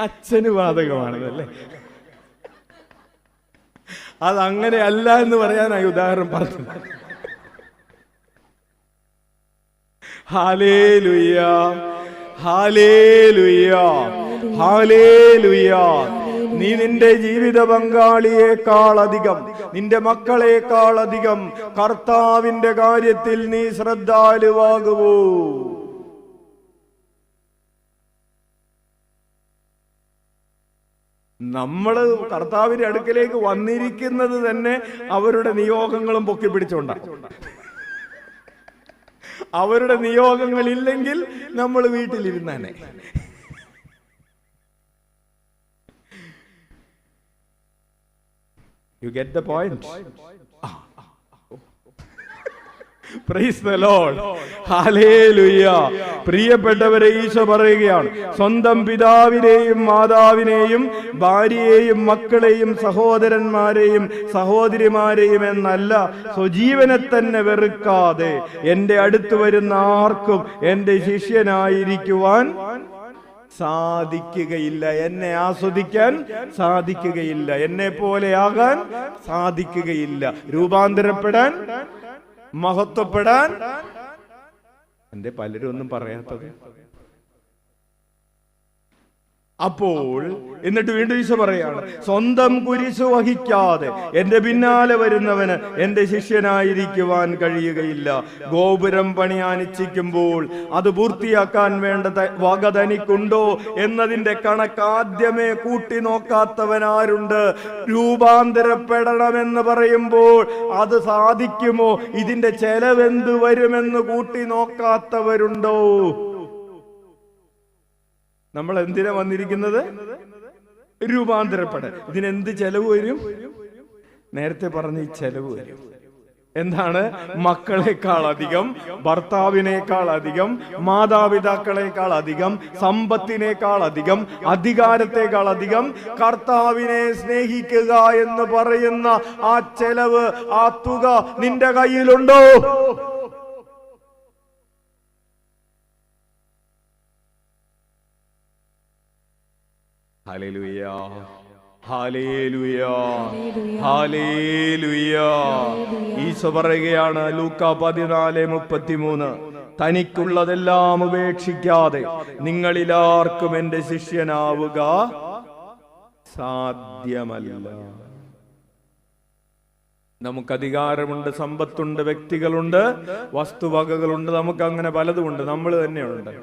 അച്ഛന് ബാധകമാണതല്ലേ? അതങ്ങനെ അല്ല എന്ന് പറയാനായി ഉദാഹരണം പറഞ്ഞത്. ഹല്ലേലൂയ, ഹല്ലേലൂയ, ഹല്ലേലൂയ. നീ നിന്റെ ജീവിത പങ്കാളിയേക്കാൾ അധികം, നിന്റെ മക്കളെക്കാൾ അധികം കർത്താവിന്റെ കാര്യത്തിൽ നീ ശ്രദ്ധാലുവാകുവോ? നമ്മള് കർത്താവിന്റെ അടുക്കലേക്ക് വന്നിരിക്കുന്നത് തന്നെ അവരുടെ നിയോഗങ്ങളും പൊക്കി പിടിച്ചോണ്ടാണ്. അവരുടെ നിയോഗങ്ങൾ ഇല്ലെങ്കിൽ നമ്മൾ വീട്ടിലിരുന്നാനെ. You get the point? Praise the Lord. Hallelujah. പ്രിയപ്പെട്ടവരെ, ഈശോ പറയുകയാണ്, സ്വന്തം പിതാവിനെയും മാതാവിനെയും ഭാര്യയെയും മക്കളെയും സഹോദരന്മാരെയും സഹോദരിമാരെയും എന്നല്ല, സ്വജീവനെ തന്നെ വെറുക്കാതെ എന്റെ അടുത്ത് വരുന്ന ആർക്കും എന്റെ ശിഷ്യനായിരിക്കുവാൻ സാധിക്കുകയില്ല. എന്നെ ആസ്വദിക്കാൻ സാധിക്കുകയില്ല. എന്നെ പോലെയാകാൻ സാധിക്കുകയില്ല. രൂപാന്തരപ്പെടാൻ, മഹത്വപ്പെടാൻ. എന്റെ പലരും ഒന്നും പറയാത്തത്. അപ്പോൾ എന്നിട്ട് വീണ്ടും ഈശോ പറയാണ്, സ്വന്തം കുരിശു വഹിക്കാതെ എന്റെ പിന്നാലെ വരുന്നവന് എന്റെ ശിഷ്യനായിരിക്കുവാൻ കഴിയുകയില്ല. ഗോപുരം പണിയാൻ ഇച്ഛിക്കുമ്പോൾ അത് പൂർത്തിയാക്കാൻ വേണ്ട വക തനിക്കുണ്ടോ എന്നതിന്റെ കണക്ക് ആദ്യമേ കൂട്ടി നോക്കാത്തവനാരുണ്ട്? രൂപാന്തരപ്പെടണമെന്ന് പറയുമ്പോൾ അത് സാധിക്കുമോ, ഇതിന്റെ ചെലവെന്ത് വരുമെന്ന് കൂട്ടി നോക്കാത്തവരുണ്ടോ? നമ്മൾ എന്തിനാ വന്നിരിക്കുന്നത്? രൂപാന്തരപ്പെടാൻ. ഇതിനെന്ത് ചെലവ് വരും? നേരത്തെ പറഞ്ഞ ഈ ചെലവ് വരും. എന്താണ്? മക്കളെക്കാൾ അധികം, ഭർത്താവിനേക്കാൾ അധികം, മാതാപിതാക്കളെക്കാൾ അധികം, സമ്പത്തിനേക്കാൾ അധികം, അധികാരത്തെക്കാൾ അധികം കർത്താവിനെ സ്നേഹിക്കുക എന്ന് പറയുന്ന ആ ചെലവ്, ആ തുക നിന്റെ കയ്യിലുണ്ടോ? ഹല്ലേലൂയ, ഹല്ലേലൂയ, ഹല്ലേലൂയ. ഈശോ പറയുകയാണ്, ലൂക്കാ 14:33, തനിക്കുള്ളതെല്ലാം ഉപേക്ഷിക്കാതെ നിങ്ങളിലാർക്കും എന്റെ ശിഷ്യനാവുക സാധ്യമല്ല. നമുക്ക് അധികാരമുണ്ട്, സമ്പത്തുണ്ട്, വ്യക്തികളുണ്ട്, വസ്തുവകകളുണ്ട്, നമുക്ക് അങ്ങനെ പലതുമുണ്ട്. നമ്മൾ തന്നെയുണ്ട്.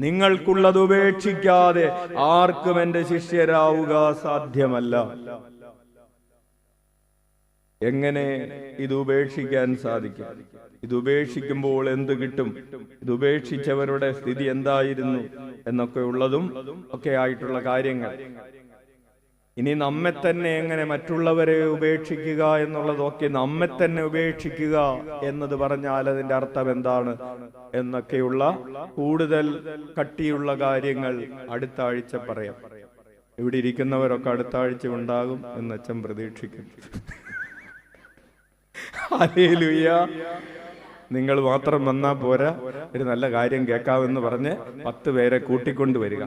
നിങ്ങൾക്കുള്ളത് ഉപേക്ഷിക്കാതെ ആർക്കും എന്റെ ശിഷ്യരാവുക സാധ്യമല്ല. എങ്ങനെ ഇത് ഉപേക്ഷിക്കാൻ സാധിക്കും? ഇത് ഉപേക്ഷിക്കുമ്പോൾ എന്ത് കിട്ടും? ഇത് ഉപേക്ഷിച്ചവരുടെ സ്ഥിതി എന്തായിരുന്നു എന്നൊക്കെ ഉള്ളതും ഒക്കെ ആയിട്ടുള്ള കാര്യങ്ങൾ. ഇനി നമ്മെ തന്നെ എങ്ങനെ മറ്റുള്ളവരെ ഉപേക്ഷിക്കുക എന്നുള്ളതൊക്കെ, നമ്മെ തന്നെ ഉപേക്ഷിക്കുക എന്നത് പറഞ്ഞാൽ അതിന്റെ അർത്ഥം എന്താണ് എന്നൊക്കെയുള്ള കൂടുതൽ കട്ടിയുള്ള കാര്യങ്ങൾ അടുത്ത ആഴ്ച പറയാം. ഇവിടെ ഇരിക്കുന്നവരൊക്കെ അടുത്ത ആഴ്ച ഉണ്ടാകും എന്ന് അച്ഛൻ പ്രതീക്ഷിക്കുന്നു. ഹല്ലേലൂയ. നിങ്ങൾ മാത്രം വന്നാൽ പോരാ, ഒരു നല്ല കാര്യം കേൾക്കാമെന്ന് പറഞ്ഞ് 10 പേരെ കൂട്ടിക്കൊണ്ട് വരിക.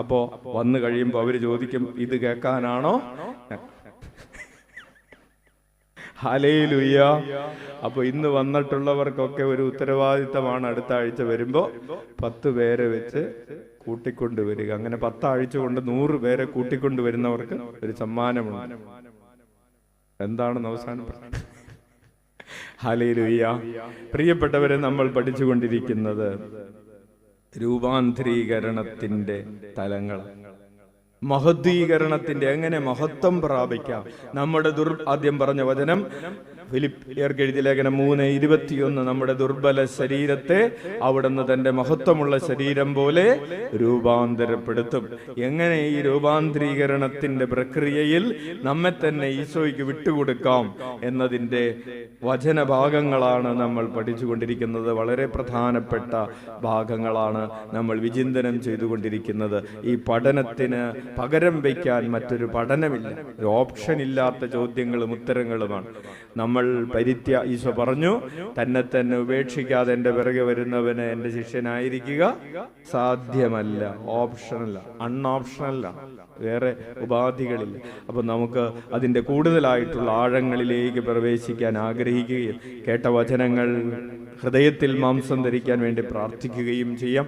അപ്പോ വന്നു കഴിയുമ്പോ അവര് ചോദിക്കും, ഇത് കേൾക്കാനാണോ? ഹല്ലേലൂയ. അപ്പൊ ഇന്ന് വന്നിട്ടുള്ളവർക്കൊക്കെ ഒരു ഉത്തരവാദിത്തമാണ് അടുത്ത ആഴ്ച വരുമ്പോ 10 പേരെ വെച്ച് കൂട്ടിക്കൊണ്ടുവരിക. അങ്ങനെ 10 ആഴ്ച കൊണ്ട് 100 പേരെ കൂട്ടിക്കൊണ്ടുവരുന്നവർക്ക് ഒരു സമ്മാനമുണ്ട്. എന്താണെന്ന് അവസാനം പറഞ്ഞു. ഹല്ലേലൂയ. പ്രിയപ്പെട്ടവരെ, നമ്മൾ പഠിച്ചുകൊണ്ടിരിക്കുന്നത് രൂപാന്തരീകരണത്തിന്റെ തലങ്ങൾ. മഹത്വീകരണത്തിന്റെ എങ്ങനെ മഹത്വം പ്രാപിക്കാം. നമ്മുടെ ആദ്യം പറഞ്ഞ വചനം ഫിലിപ്പിയർക്ക് എഴുതിയ ലേഖനം 3:21, നമ്മുടെ ദുർബല ശരീരത്തെ അവിടുന്ന് തന്റെ മഹത്വമുള്ള ശരീരം പോലെ രൂപാന്തരപ്പെടുത്തും. എങ്ങനെ ഈ രൂപാന്തരീകരണത്തിന്റെ പ്രക്രിയയിൽ നമ്മെ തന്നെ ഈശോയ്ക്ക് വിട്ടുകൊടുക്കാം എന്നതിന്റെ വചനഭാഗങ്ങളാണ് നമ്മൾ പഠിച്ചുകൊണ്ടിരിക്കുന്നത്. വളരെ പ്രധാനപ്പെട്ട ഭാഗങ്ങളാണ് നമ്മൾ വിചിന്തനം ചെയ്തുകൊണ്ടിരിക്കുന്നത്. ഈ പഠനത്തിന് പകരം വയ്ക്കാൻ മറ്റൊരു പഠനമില്ല. ഒരു ഓപ്ഷൻ ഇല്ലാത്ത ചോദ്യങ്ങളും ഉത്തരങ്ങളുമാണ്. നമ്മൾ ഈശോ പറഞ്ഞു, തന്നെ തന്നെ ഉപേക്ഷിക്കാതെ എൻ്റെ പിറകെ വരുന്നവന് എൻ്റെ ശിഷ്യനായിരിക്കുക സാധ്യമല്ല. ഓപ്ഷനല്ല, അൺഓപ്ഷനല്ല, വേറെ ഉപാധികളില്ല. അപ്പൊ നമുക്ക് അതിൻ്റെ കൂടുതലായിട്ടുള്ള ആഴങ്ങളിലേക്ക് പ്രവേശിക്കാൻ ആഗ്രഹിക്കുകയും കേട്ട വചനങ്ങൾ ഹൃദയത്തിൽ മാംസം ധരിക്കാൻ വേണ്ടി പ്രാർത്ഥിക്കുകയും ചെയ്യാം.